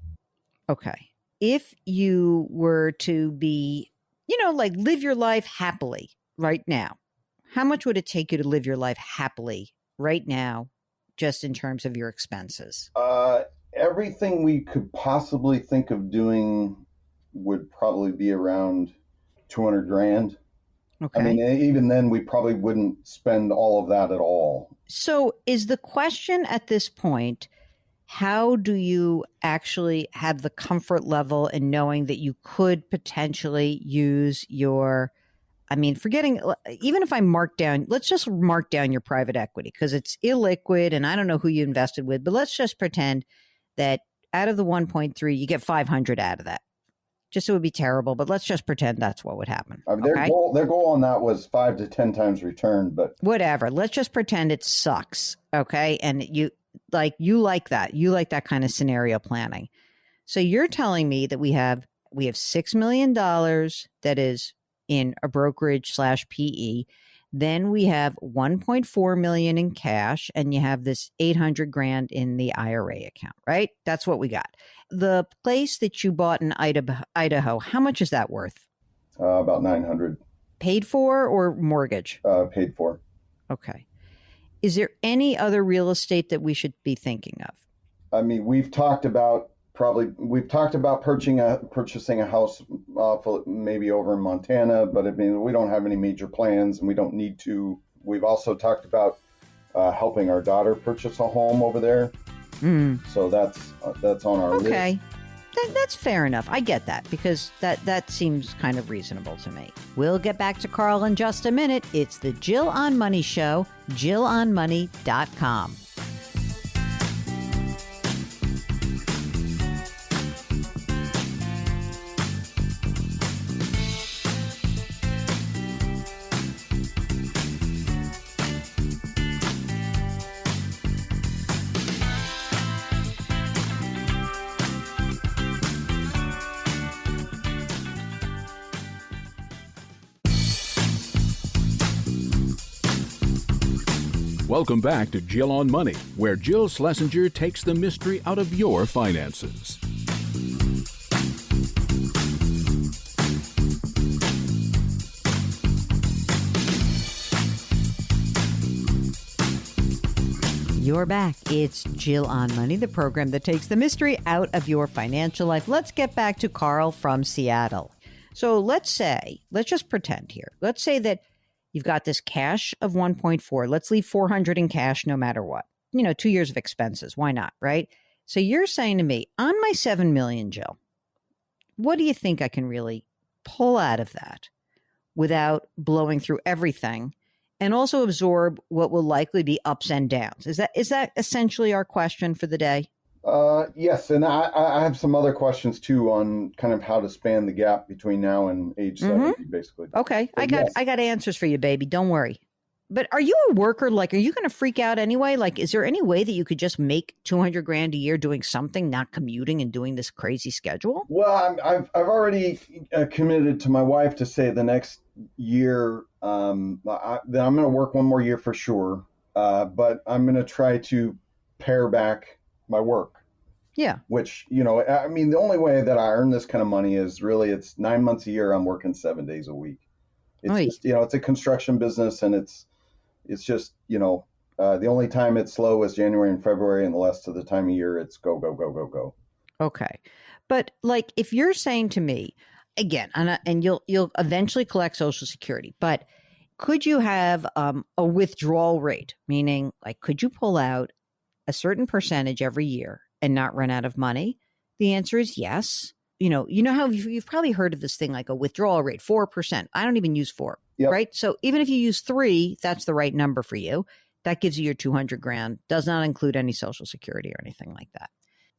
Okay. If you were to be, live your life happily right now, how much would it take you to live your life happily right now, just in terms of your expenses? Everything we could possibly think of doing would probably be around 200 grand. Okay. I mean, even then, we probably wouldn't spend all of that at all. So is the question at this point, how do you actually have the comfort level in knowing that you could potentially use your, forgetting, even if I let's just mark down your private equity because it's illiquid and I don't know who you invested with, but let's just pretend that out of the 1.3, you get 500 out of that. Just it would be terrible, but let's just pretend that's what would happen. Their goal on that was 5 to 10 times return, but whatever. Let's just pretend it sucks, okay? And you like that. You like that kind of scenario planning. So you're telling me that we have $6 million that is in a brokerage / PE. Then we have 1.4 million in cash, and you have this 800 grand in the IRA account, right? That's what we got. The place that you bought in Idaho, how much is that worth? About 900. Paid for or mortgage? Paid for. Okay. Is there any other real estate that we should be thinking of? I mean, we've talked about purchasing a house maybe over in Montana, but I mean, we don't have any major plans and we don't need to. We've also talked about helping our daughter purchase a home over there. So that's on our list. Okay. That's fair enough. I get that because that seems kind of reasonable to me. We'll get back to Carl in just a minute. It's the Jill on Money Show, JillOnMoney.com. Welcome back to Jill on Money, where Jill Schlesinger takes the mystery out of your finances. You're back. It's Jill on Money, the program that takes the mystery out of your financial life. Let's get back to Carl from Seattle. So let's just pretend here. Let's say that you've got this cash of 1.4. Let's leave 400 in cash no matter what. 2 years of expenses. Why not, right? So you're saying to me, on my 7 million, Jill, what do you think I can really pull out of that without blowing through everything and also absorb what will likely be ups and downs? Is that essentially our question for the day? Yes, and I have some other questions too on kind of how to span the gap between now and age 70, basically. Okay, But I got answers for you, baby. Don't worry. But are you a worker? Like, are you going to freak out anyway? Like, is there any way that you could just make 200 grand a year doing something, not commuting and doing this crazy schedule? Well, I've already committed to my wife to say the next year that I'm going to work one more year for sure, but I'm going to try to pare back my work. Yeah. Which, I mean, the only way that I earn this kind of money is really it's 9 months a year. I'm working 7 days a week. It's just, it's a construction business, and it's just, the only time it's slow is January and February, and the rest of the time of year it's go, go, go, go, go. Okay. But like, if you're saying to me, again, and you'll eventually collect Social Security, but could you have a withdrawal rate? Meaning, like, could you pull out a certain percentage every year and not run out of money? The answer is yes. You know how you've probably heard of this thing like a withdrawal rate, 4%. I don't even use 4, right? So even if you use 3, that's the right number for you. That gives you your 200 grand. Does not include any Social Security or anything like that.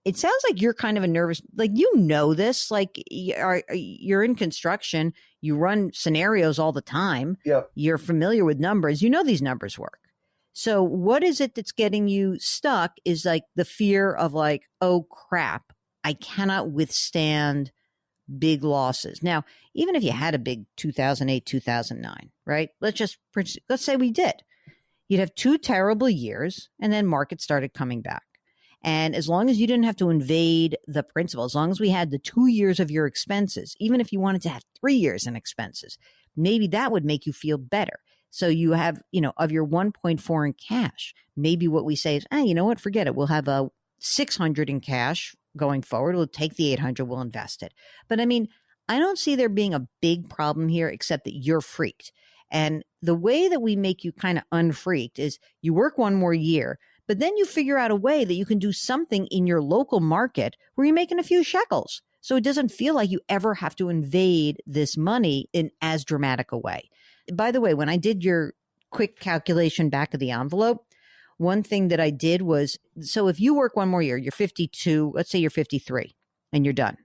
It sounds like you're kind of a nervous, like, this, like you're in construction, you run scenarios all the time. Yep. You're familiar with numbers. These numbers work. So what is it that's getting you stuck is like the fear of like, oh crap, I cannot withstand big losses. Now, even if you had a big 2008, 2009, right? Let's say we did. You'd have 2 terrible years and then markets started coming back. And as long as you didn't have to invade the principal, as long as we had the 2 years of your expenses, even if you wanted to have 3 years in expenses, maybe that would make you feel better. So you have, of your 1.4 in cash, maybe what we say is, you know what, forget it. We'll have a 600 in cash going forward. We'll take the 800, we'll invest it. But I mean, I don't see there being a big problem here, except that you're freaked. And the way that we make you kind of unfreaked is you work one more year, but then you figure out a way that you can do something in your local market where you're making a few shekels. So it doesn't feel like you ever have to invade this money in as dramatic a way. By the way, when I did your quick calculation back of the envelope, one thing that I did was, so if you work one more year, you're 52, let's say you're 53 and you're done.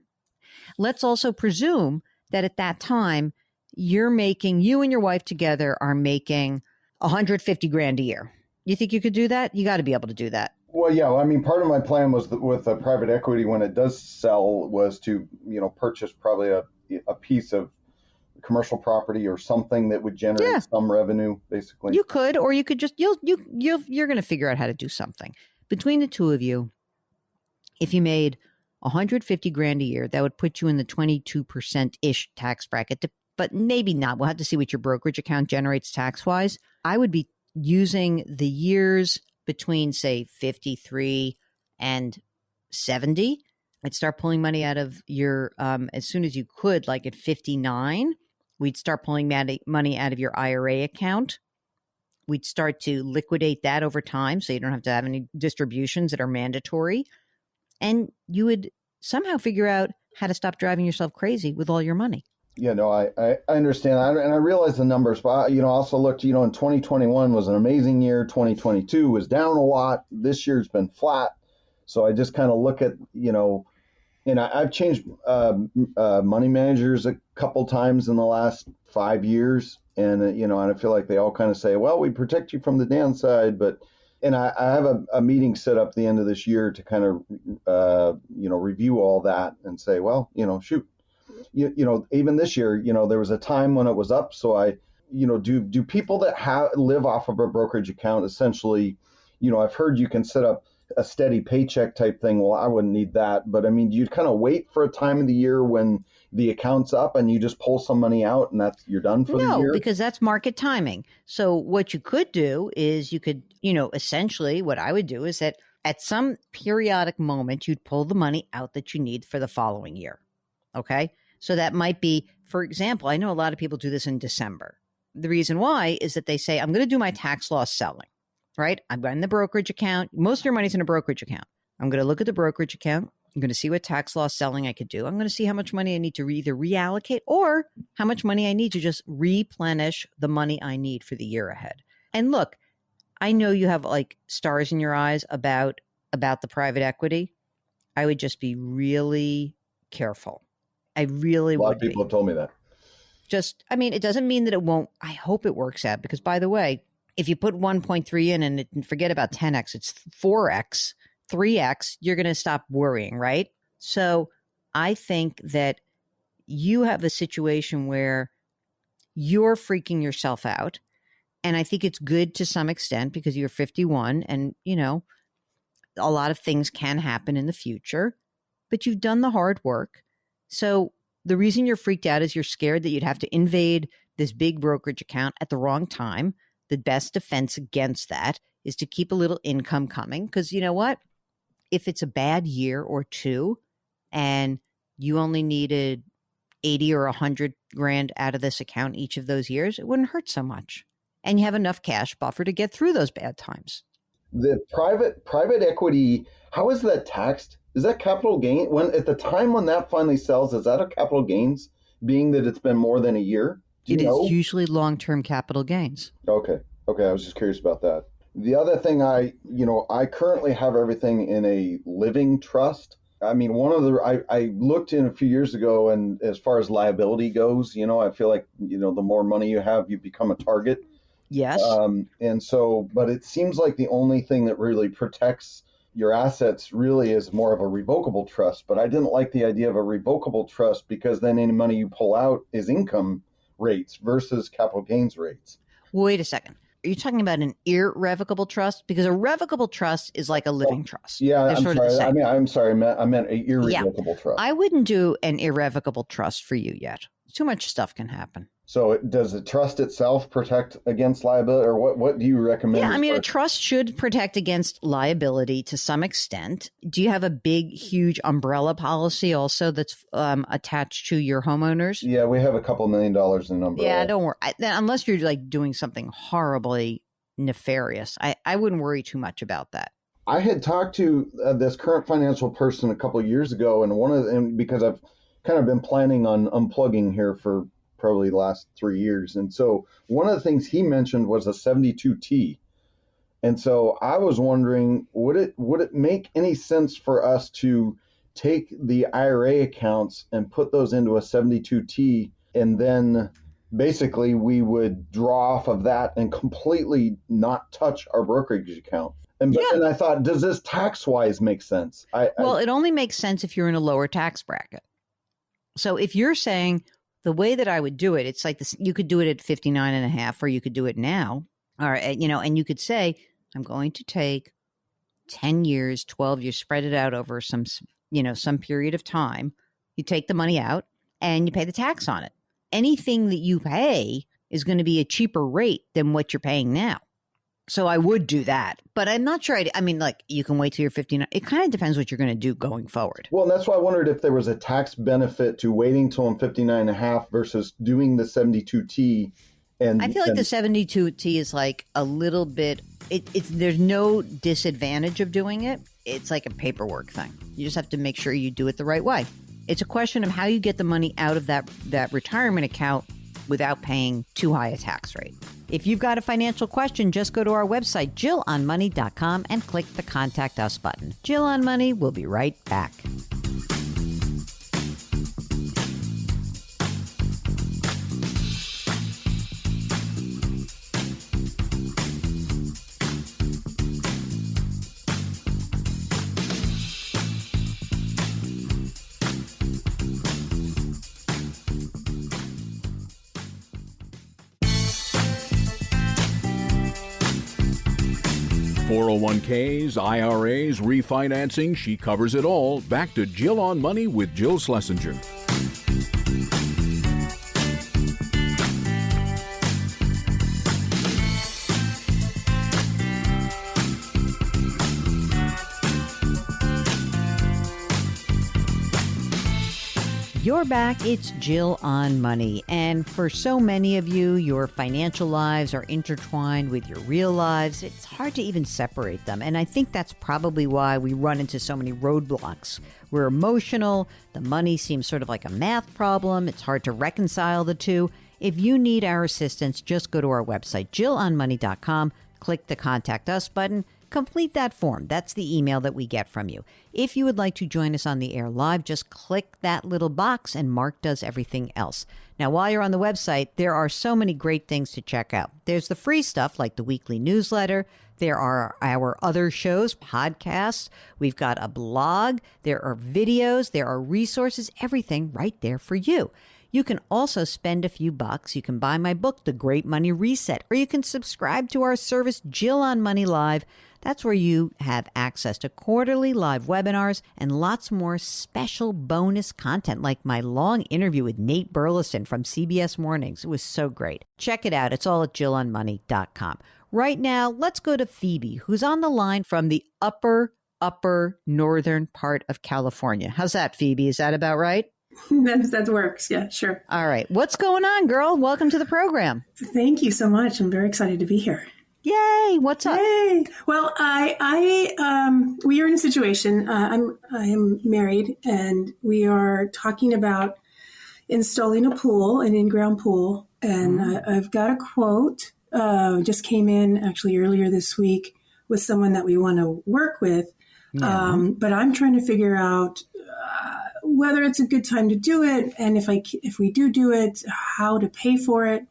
Let's also presume that at that time, you and your wife together are making 150 grand a year. You think you could do that? You got to be able to do that. Well, yeah. I mean, part of my plan was with private equity when it does sell was to purchase probably a piece of commercial property or something that would generate Yeah, some revenue, basically. you could, or you could just you're going to figure out how to do something between the two of you. If you made 150 grand a year, that would put you in the 22% ish tax bracket, but maybe not. We'll have to see what your brokerage account generates tax wise. I would be using the years between, say, 53 and 70. I'd start pulling money out of your, as soon as you could, like at 59, we'd start pulling money out of your IRA account. We'd start to liquidate that over time so you don't have to have any distributions that are mandatory. And you would somehow figure out how to stop driving yourself crazy with all your money. Yeah, no, I understand. And I realize the numbers, but, I also looked, in 2021 was an amazing year. 2022 was down a lot. This year's been flat. So I just kind of look at, and I've changed money managers a couple times in the last 5 years. And, and I feel like they all kind of say, well, we protect you from the downside. And I have a meeting set up at the end of this year to kind of, review all that and say, well, shoot. Even this year, there was a time when it was up. So do people that live off of a brokerage account essentially, I've heard you can set up a steady paycheck type thing. Well, I wouldn't need that. But I mean, do you kind of wait for a time of the year when the account's up and you just pull some money out and you're done for the year? No, because that's market timing. So what you could do is you could, essentially what I would do is that at some periodic moment, you'd pull the money out that you need for the following year. Okay. So that might be, for example, I know a lot of people do this in December. The reason why is that they say, I'm going to do my tax loss selling, right? I'm in the brokerage account. Most of your money's in a brokerage account. I'm going to look at the brokerage account. I'm going to see what tax loss selling I could do. I'm going to see how much money I need to either reallocate or how much money I need to just replenish the money I need for the year ahead. And look, I know you have like stars in your eyes about the private equity. I would just be really careful. I really would. A lot of people have told me that. It doesn't mean that it won't. I hope it works out because, by the way, if you put 1.3 in and forget about 10x, it's 4x, 3x, you're going to stop worrying, right? So I think that you have a situation where you're freaking yourself out. And I think it's good to some extent because you're 51 and, a lot of things can happen in the future, but you've done the hard work. So the reason you're freaked out is you're scared that you'd have to invade this big brokerage account at the wrong time. The best defense against that is to keep a little income coming. Because you know what? If it's a bad year or two and you only needed 80 or 100 grand out of this account each of those years, it wouldn't hurt so much. And you have enough cash buffer to get through those bad times. The private equity, how is that taxed? Is that capital gain? At the time when that finally sells, is that a capital gains, being that it's been more than a year? It is usually long-term capital gains. Okay. I was just curious about that. The other thing I currently have everything in a living trust. I mean, I looked in a few years ago, and as far as liability goes, I feel like, the more money you have, you become a target. Yes. And so, but it seems like the only thing that really protects your assets really is more of a revocable trust. But I didn't like the idea of a revocable trust because then any money you pull out is income rates versus capital gains rates. Wait a second. Are you talking about an irrevocable trust? Because a revocable trust is like a living trust. Yeah, They're I'm sorry. I'm sorry. I meant an irrevocable trust. I wouldn't do an irrevocable trust for you yet. Too much stuff can happen. So does the trust itself protect against liability, or what do you recommend? Yeah, I mean, a trust should protect against liability to some extent. Do you have a big, huge umbrella policy also that's attached to your homeowners? Yeah, we have a couple $1 million in umbrella. Yeah, don't worry. Unless you're like doing something horribly nefarious, I wouldn't worry too much about that. I had talked to this current financial person a couple of years ago, and because I've kind of been planning on unplugging here for probably the last 3 years. And so one of the things he mentioned was a 72T. And so I was wondering, would it make any sense for us to take the IRA accounts and put those into a 72T, and then basically we would draw off of that and completely not touch our brokerage account? But then I thought, does this tax-wise make sense? Well, it only makes sense if you're in a lower tax bracket. So if you're saying the way that I would do it, it's like this, you could do it at 59 and a half, or you could do it now, or, and you could say, I'm going to take 10 years, 12 years, spread it out over some period of time. You take the money out and you pay the tax on it. Anything that you pay is going to be a cheaper rate than what you're paying now. So I would do that, but I'm not sure. I mean, like, you can wait till you're 59. It kind of depends what you're going to do going forward. Well, that's why I wondered if there was a tax benefit to waiting till I'm 59 and a half versus doing the 72T. And I feel like the 72T is like a little bit, there's no disadvantage of doing it. It's like a paperwork thing. You just have to make sure you do it the right way. It's a question of how you get the money out of that retirement account without paying too high a tax rate. If you've got a financial question, just go to our website, JillOnMoney.com, and click the Contact Us button. Jill on Money will be right back. .401ks, IRAs, refinancing, she covers it all. Back to Jill on Money with Jill Schlesinger. You're back. It's Jill on Money. And for so many of you, your financial lives are intertwined with your real lives. It's hard to even separate them. And I think that's probably why we run into so many roadblocks. We're emotional. The money seems sort of like a math problem. It's hard to reconcile the two. If you need our assistance, just go to our website, JillOnMoney.com, click the Contact Us button. Complete that form. That's the email that we get from you. If you would like to join us on the air live, just click that little box and Mark does everything else. Now, while you're on the website, there are so many great things to check out. There's the free stuff like the weekly newsletter. There are our other shows, podcasts. We've got a blog. There are videos. There are resources, everything right there for you. You can also spend a few bucks. You can buy my book, The Great Money Reset, or you can subscribe to our service, Jill on Money Live. That's where you have access to quarterly live webinars and lots more special bonus content, like my long interview with Nate Burleson from CBS Mornings. It was so great. Check it out. It's all at JillOnMoney.com. Right now, let's go to Phoebe, who's on the line from the upper northern part of California. How's that, Phoebe? Is that about right? That works. Yeah, sure. All right. What's going on, girl? Welcome to the program. Thank you so much. I'm very excited to be here. Yay! What's up? Yay! Well, we are in a situation. I am married, and we are talking about installing a pool, an in-ground pool. And I've got a quote. Just came in actually earlier this week with someone that we want to work with. Yeah. But I'm trying to figure out whether it's a good time to do it, and if we do it, how to pay for it.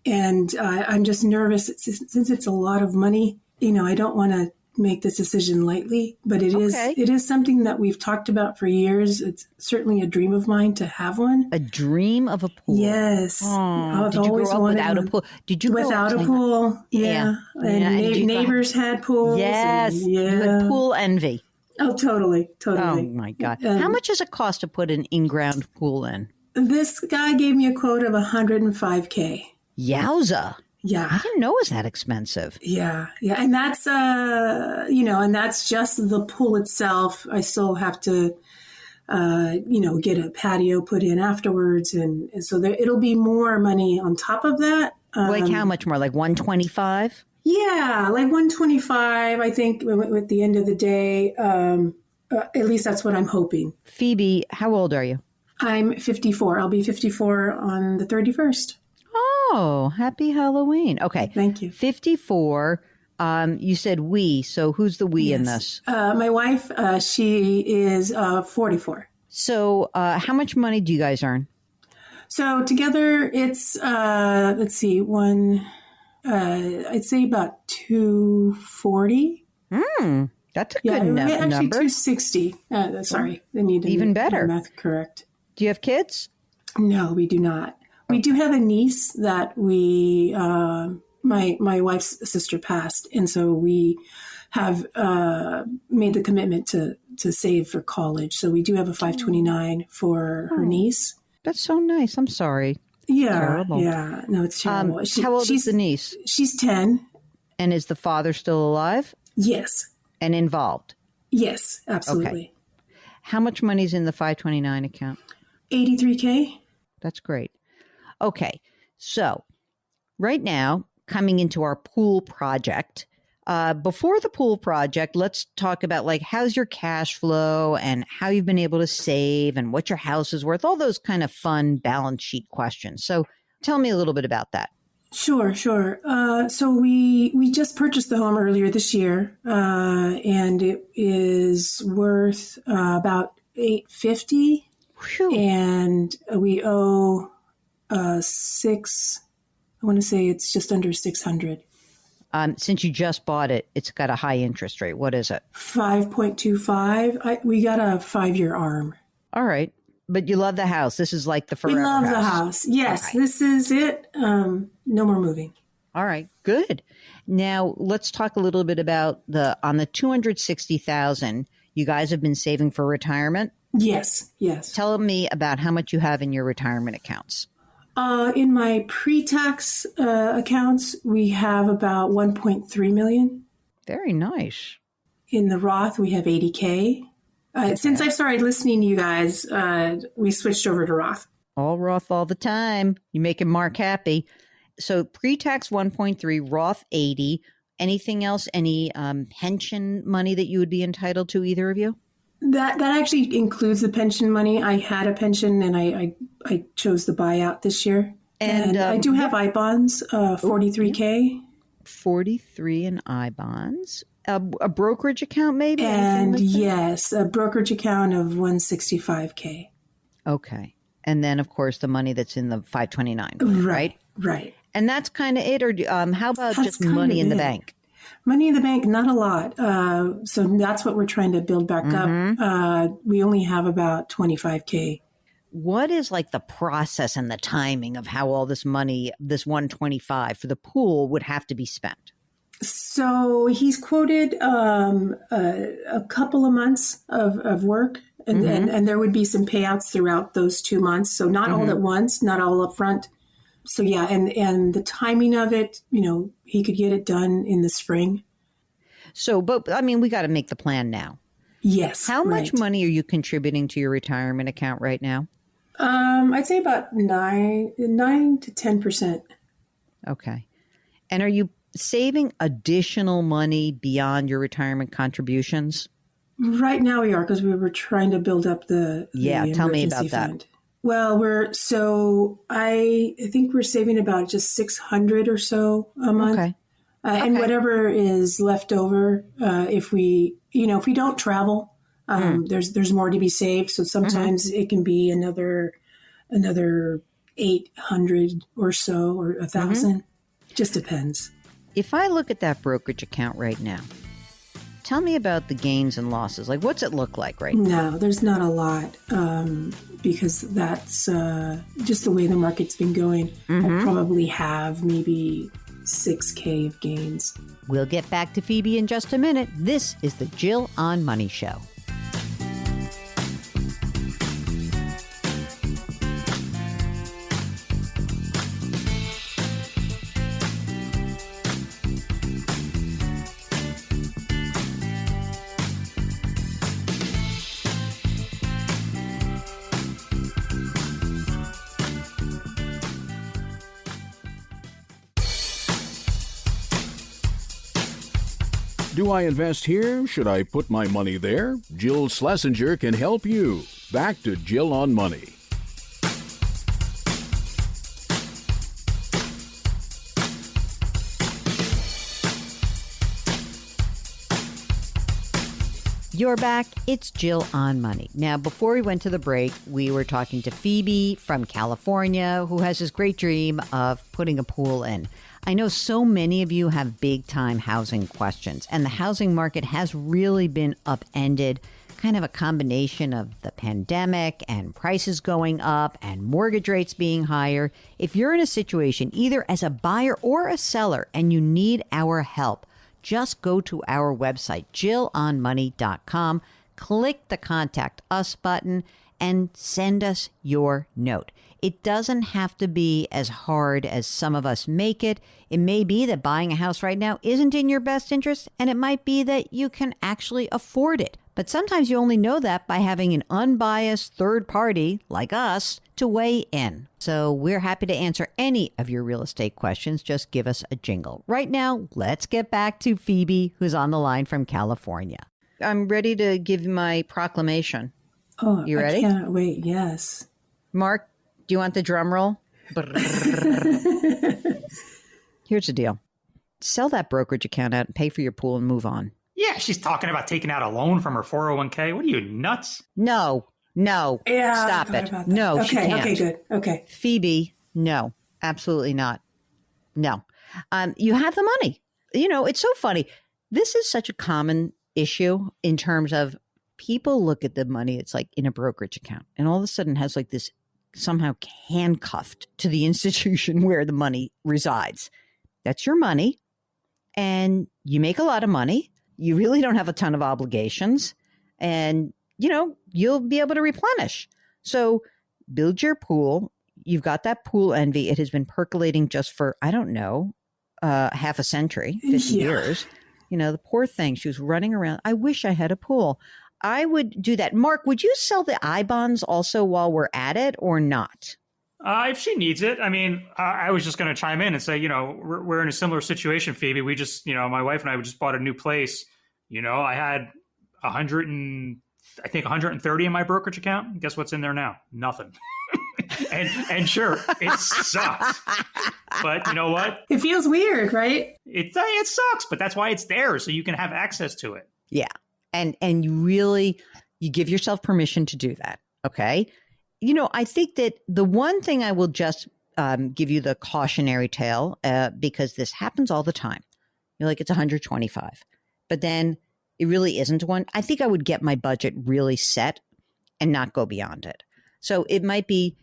And I'm just nervous since it's a lot of money. I don't want to make this decision lightly, but it is something that we've talked about for years. It's certainly a dream of mine to have one. A dream of a pool. Yes. Oh, did you grow up without a pool? Did you without a pool? Yeah. And neighbors had pools. Yes. You had pool envy. Oh, totally. Oh my God. How much does it cost to put an in-ground pool in? This guy gave me a quote of $105K. Yowza. Yeah. I didn't know it was that expensive. Yeah. And that's, and that's just the pool itself. I still have to, get a patio put in afterwards. And so it'll be more money on top of that. Like how much more? Like $125? Yeah, like $125, I think, at the end of the day. At least that's what I'm hoping. Phoebe, how old are you? I'm 54. I'll be 54 on the 31st. Oh, happy Halloween. Okay. Thank you. 54. You said we. So who's the we in this? My wife, she is 44. So how much money do you guys earn? So together it's, let's see, I'd say about 240. That's a Yeah, good actually number. 260. Sorry, I need to Even make better. my math correct. Do you have kids? No, we do not. We do have a niece that we, my wife's sister passed, and so we have made the commitment to save for college. So we do have a 529 for her niece. That's so nice. I'm sorry. Yeah, Terrible. yeah. No, it's terrible. How old is the niece? She's 10. And is the father still alive Yes. and involved? Yes, absolutely. Okay. How much money's in the 529 account? $83K. That's great. Okay. So right now, coming into our pool project, before the pool project, let's talk about like how's your cash flow and how you've been able to save and what your house is worth, all those kind of fun balance sheet questions. So tell me a little bit about that. Sure. So we just purchased the home earlier this year, and it is worth about $850, and we owe six. I want to say it's just under $600. Since you just bought it, it's got a high interest rate. What is it? 5.25. We got a 5-year ARM. All right. But you love the house. This is like the forever We love house. the house. Yes, Okay. This is it. No more moving. All right, good. Now let's talk a little bit about on the $260,000 you guys have been saving for retirement. Yes. Tell me about how much you have in your retirement accounts. In my pre-tax accounts, we have about 1.3 million. Very nice. In the Roth, we have 80K. Since I started listening to you guys, we switched over to Roth. All Roth all the time. You making Mark happy. So pre-tax 1.3, Roth 80. Anything else? Any pension money that you would be entitled to, either of you? That actually includes the pension money. I had a pension, and I chose the buyout this year. And I do have I-bonds, 43K. 43 in I-bonds. A brokerage account, maybe? And like yes, a brokerage account of 165K. Okay. And then, of course, the money that's in the 529, right? Right. And that's kind of it? Or how about That's just money in the it. bank? Money in the bank, not a lot. So that's what we're trying to build back up. We only have about 25K. What is like the process and the timing of how all this money, this 125 for the pool, would have to be spent? So he's quoted a couple of months of work, and there would be some payouts throughout those 2 months. So not all at once, not all up front. So yeah, and the timing of it, he could get it done in the spring. So, but I mean, we got to make the plan now. Yes. How much money are you contributing to your retirement account right now? I'd say about 9 to 10%. Okay. And are you saving additional money beyond your retirement contributions? Right now we are, because we were trying to build up the tell me about emergency that. fund. Well, I think we're saving about just $600 or so a month. Okay. And whatever is left over, if we don't travel, there's more to be saved. So sometimes it can be another 800 or so, or 1,000. Just depends. If I look at that brokerage account right now, tell me about the gains and losses. Like, what's it look like right now? No, there's not a lot, because that's just the way the market's been going. I probably have maybe 6K of gains. We'll get back to Phoebe in just a minute. This is the Jill on Money Show. Do I invest here? Should I put my money there? Jill Schlesinger can help you. Back to Jill on Money. You're back. It's Jill on Money. Now, before we went to the break, we were talking to Phoebe from California, who has this great dream of putting a pool in. I know so many of you have big-time housing questions, and the housing market has really been upended, kind of a combination of the pandemic and prices going up and mortgage rates being higher. If you're in a situation, either as a buyer or a seller, and you need our help, just go to our website, jillonmoney.com, click the Contact Us button, and send us your note. It doesn't have to be as hard as some of us make it. It may be that buying a house right now isn't in your best interest, and it might be that you can actually afford it. But sometimes you only know that by having an unbiased third party like us to weigh in. So we're happy to answer any of your real estate questions. Just give us a jingle. Right now, let's get back to Phoebe, who's on the line from California. I'm ready to give my proclamation. Oh, you ready? I cannot wait. Yes. Mark, do you want the drum roll? Here's the deal. Sell that brokerage account out and pay for your pool and move on. Yeah, she's talking about taking out a loan from her 401k. What are you, nuts? No. Yeah, Stop it. No, she can't. Okay, good. Okay. Phoebe, no, absolutely not. No. You have the money. You know, it's so funny. This is such a common issue in terms of people look at the money. It's like in a brokerage account and all of a sudden has like this somehow handcuffed to the institution where the money resides. That's your money. And you make a lot of money. You really don't have a ton of obligations. And, you know, you'll be able to replenish. So build your pool. You've got that pool envy. It has been percolating just for, I don't know, half a century, 50 years. You know, the poor thing, she was running around. I wish I had a pool. I would do that. Mark, would you sell the I-bonds also while we're at it or not? If she needs it. I mean, I was just going to chime in and say, you know, we're in a similar situation, Phoebe. We just, you know, my wife and I just bought a new place. You know, I had 130 in my brokerage account. Guess what's in there now? Nothing. and sure, it sucks. But you know what? It feels weird, right? It sucks, but that's why it's there, so you can have access to it. Yeah. And you give yourself permission to do that. Okay. You know, I think that the one thing I will just give you the cautionary tale, because this happens all the time. You're like, it's 125, but then it really isn't one. I think I would get my budget really set and not go beyond it. So it might be,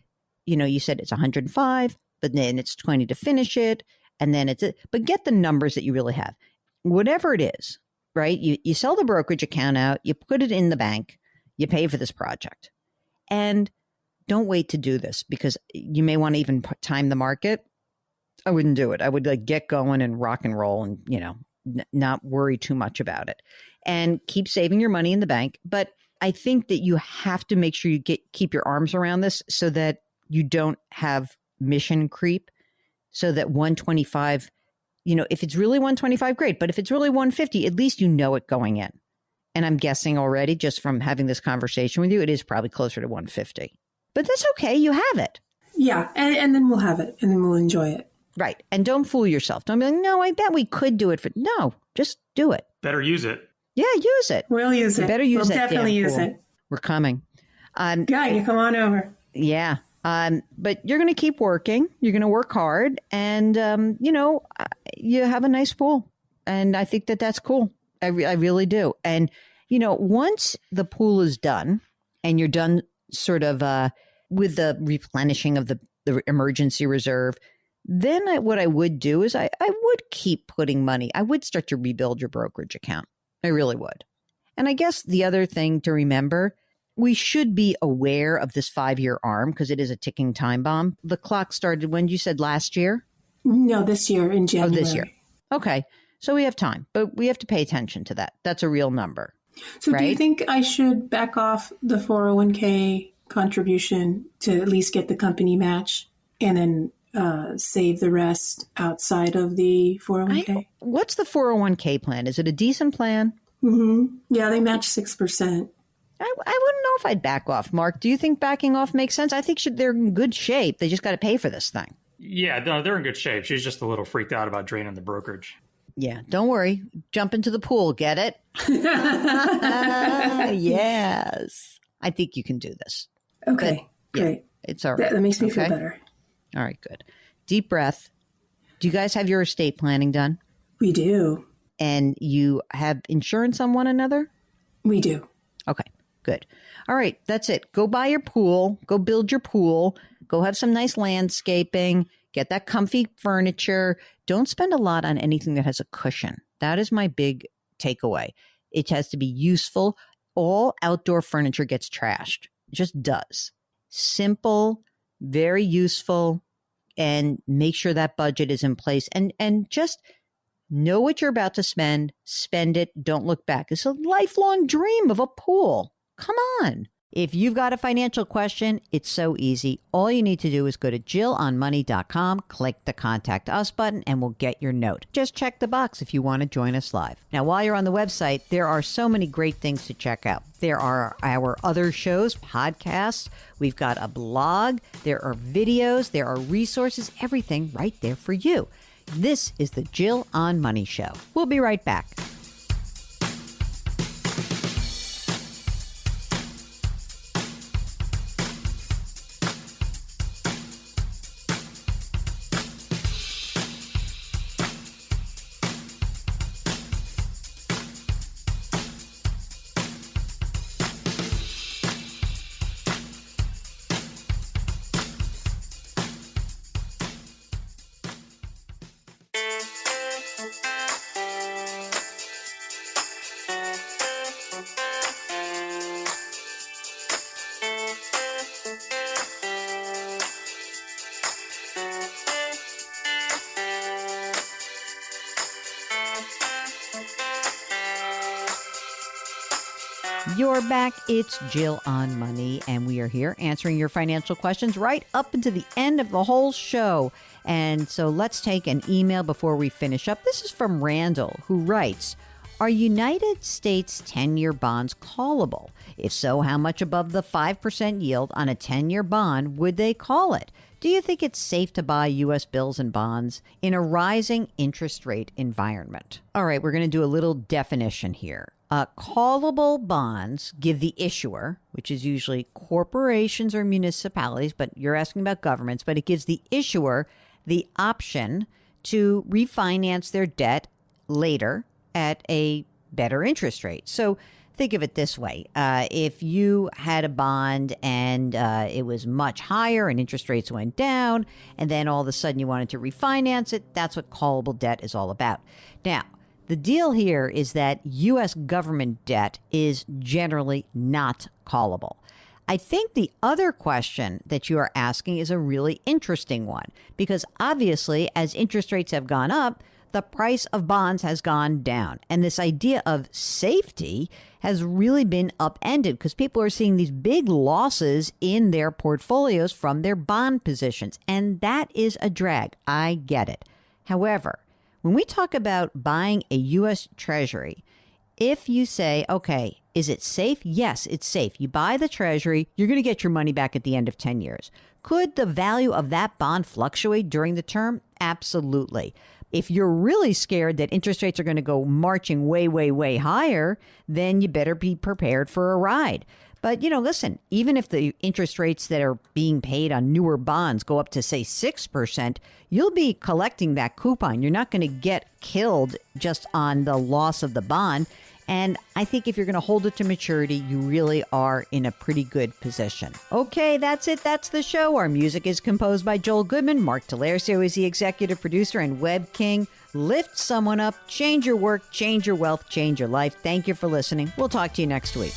you know, you said it's 105, but then it's 20 to finish it. And then but get the numbers that you really have, whatever it is, right? You sell the brokerage account out, you put it in the bank, you pay for this project, and don't wait to do this because you may want to even time the market. I wouldn't do it. I would like get going and rock and roll and, you know, not worry too much about it and keep saving your money in the bank. But I think that you have to make sure you keep your arms around this so that you don't have mission creep, so that 125, you know, if it's really 125, great. But if it's really 150, at least you know it going in. And I'm guessing already just from having this conversation with you, it is probably closer to 150. But that's okay. You have it. Yeah. And then we'll have it and then we'll enjoy it. Right. And don't fool yourself. Don't be like, no, I bet we could do it. No, just do it. Better use it. Yeah, use it. We'll use it. Better use it. We'll definitely use it. We're coming. Yeah, you come on over. Yeah. But you're going to keep working. You're going to work hard. And, you know, you have a nice pool. And I think that that's cool. I really do. And, you know, once the pool is done and you're done sort of with the replenishing of the emergency reserve, then what I would do is I would keep putting money. I would start to rebuild your brokerage account. I really would. And I guess the other thing to remember, we should be aware of this 5-year arm because it is a ticking time bomb. The clock started when you said last year? No, this year in January. Oh, this year. Okay. So we have time, but we have to pay attention to that. That's a real number. So right? Do you think I should back off the 401k contribution to at least get the company match and then save the rest outside of the 401k? What's the 401k plan? Is it a decent plan? Mm-hmm. Yeah, they match 6%. I wouldn't know if I'd back off. Mark, do you think backing off makes sense? I think they're in good shape. They just got to pay for this thing. Yeah, no, they're in good shape. She's just a little freaked out about draining the brokerage. Yeah, don't worry. Jump into the pool. Get it? Yes. I think you can do this. Okay, But, great. It's all right. That makes me feel Okay? better. All right, good. Deep breath. Do you guys have your estate planning done? We do. And you have insurance on one another? We do. Okay, good. All right, that's it. Go buy your pool. Go build your pool. Go have some nice landscaping. Get that comfy furniture. Don't spend a lot on anything that has a cushion. That is my big takeaway. It has to be useful. All outdoor furniture gets trashed. It just does. Simple, very useful, and make sure that budget is in place. And just know what you're about to spend it, don't look back. It's a lifelong dream of a pool. Come on. If you've got a financial question, it's so easy. All you need to do is go to JillOnMoney.com, click the Contact Us button, and we'll get your note. Just check the box if you want to join us live. Now, while you're on the website, there are so many great things to check out. There are our other shows, podcasts. We've got a blog. There are videos. There are resources, everything right there for you. This is the Jill on Money Show. We'll be right back. You're back. It's Jill on Money, and we are here answering your financial questions right up into the end of the whole show. And so let's take an email before we finish up. This is from Randall, who writes, are United States 10-year bonds callable? If so, how much above the 5% yield on a 10-year bond would they call it? Do you think it's safe to buy U.S. bills and bonds in a rising interest rate environment? All right, we're going to do a little definition here. Callable bonds give the issuer, which is usually corporations or municipalities, but you're asking about governments, but it gives the issuer the option to refinance their debt later at a better interest rate. So think of it this way. If you had a bond and it was much higher and interest rates went down, and then all of a sudden you wanted to refinance it, that's what callable debt is all about. Now, the deal here is that U.S. government debt is generally not callable. I think the other question that you are asking is a really interesting one, because obviously, as interest rates have gone up, the price of bonds has gone down. And this idea of safety has really been upended because people are seeing these big losses in their portfolios from their bond positions. And that is a drag. I get it. However, when we talk about buying a U.S. Treasury, if you say, okay, is it safe? Yes, it's safe. You buy the Treasury, you're going to get your money back at the end of 10 years. Could the value of that bond fluctuate during the term? Absolutely. If you're really scared that interest rates are going to go marching way, way, way higher, then you better be prepared for a ride. But, listen, even if the interest rates that are being paid on newer bonds go up to, say, 6%, you'll be collecting that coupon. You're not going to get killed just on the loss of the bond. And I think if you're going to hold it to maturity, you really are in a pretty good position. Okay, that's it. That's the show. Our music is composed by Joel Goodman. Mark Talercio is the executive producer and Web King. Lift someone up, change your work, change your wealth, change your life. Thank you for listening. We'll talk to you next week.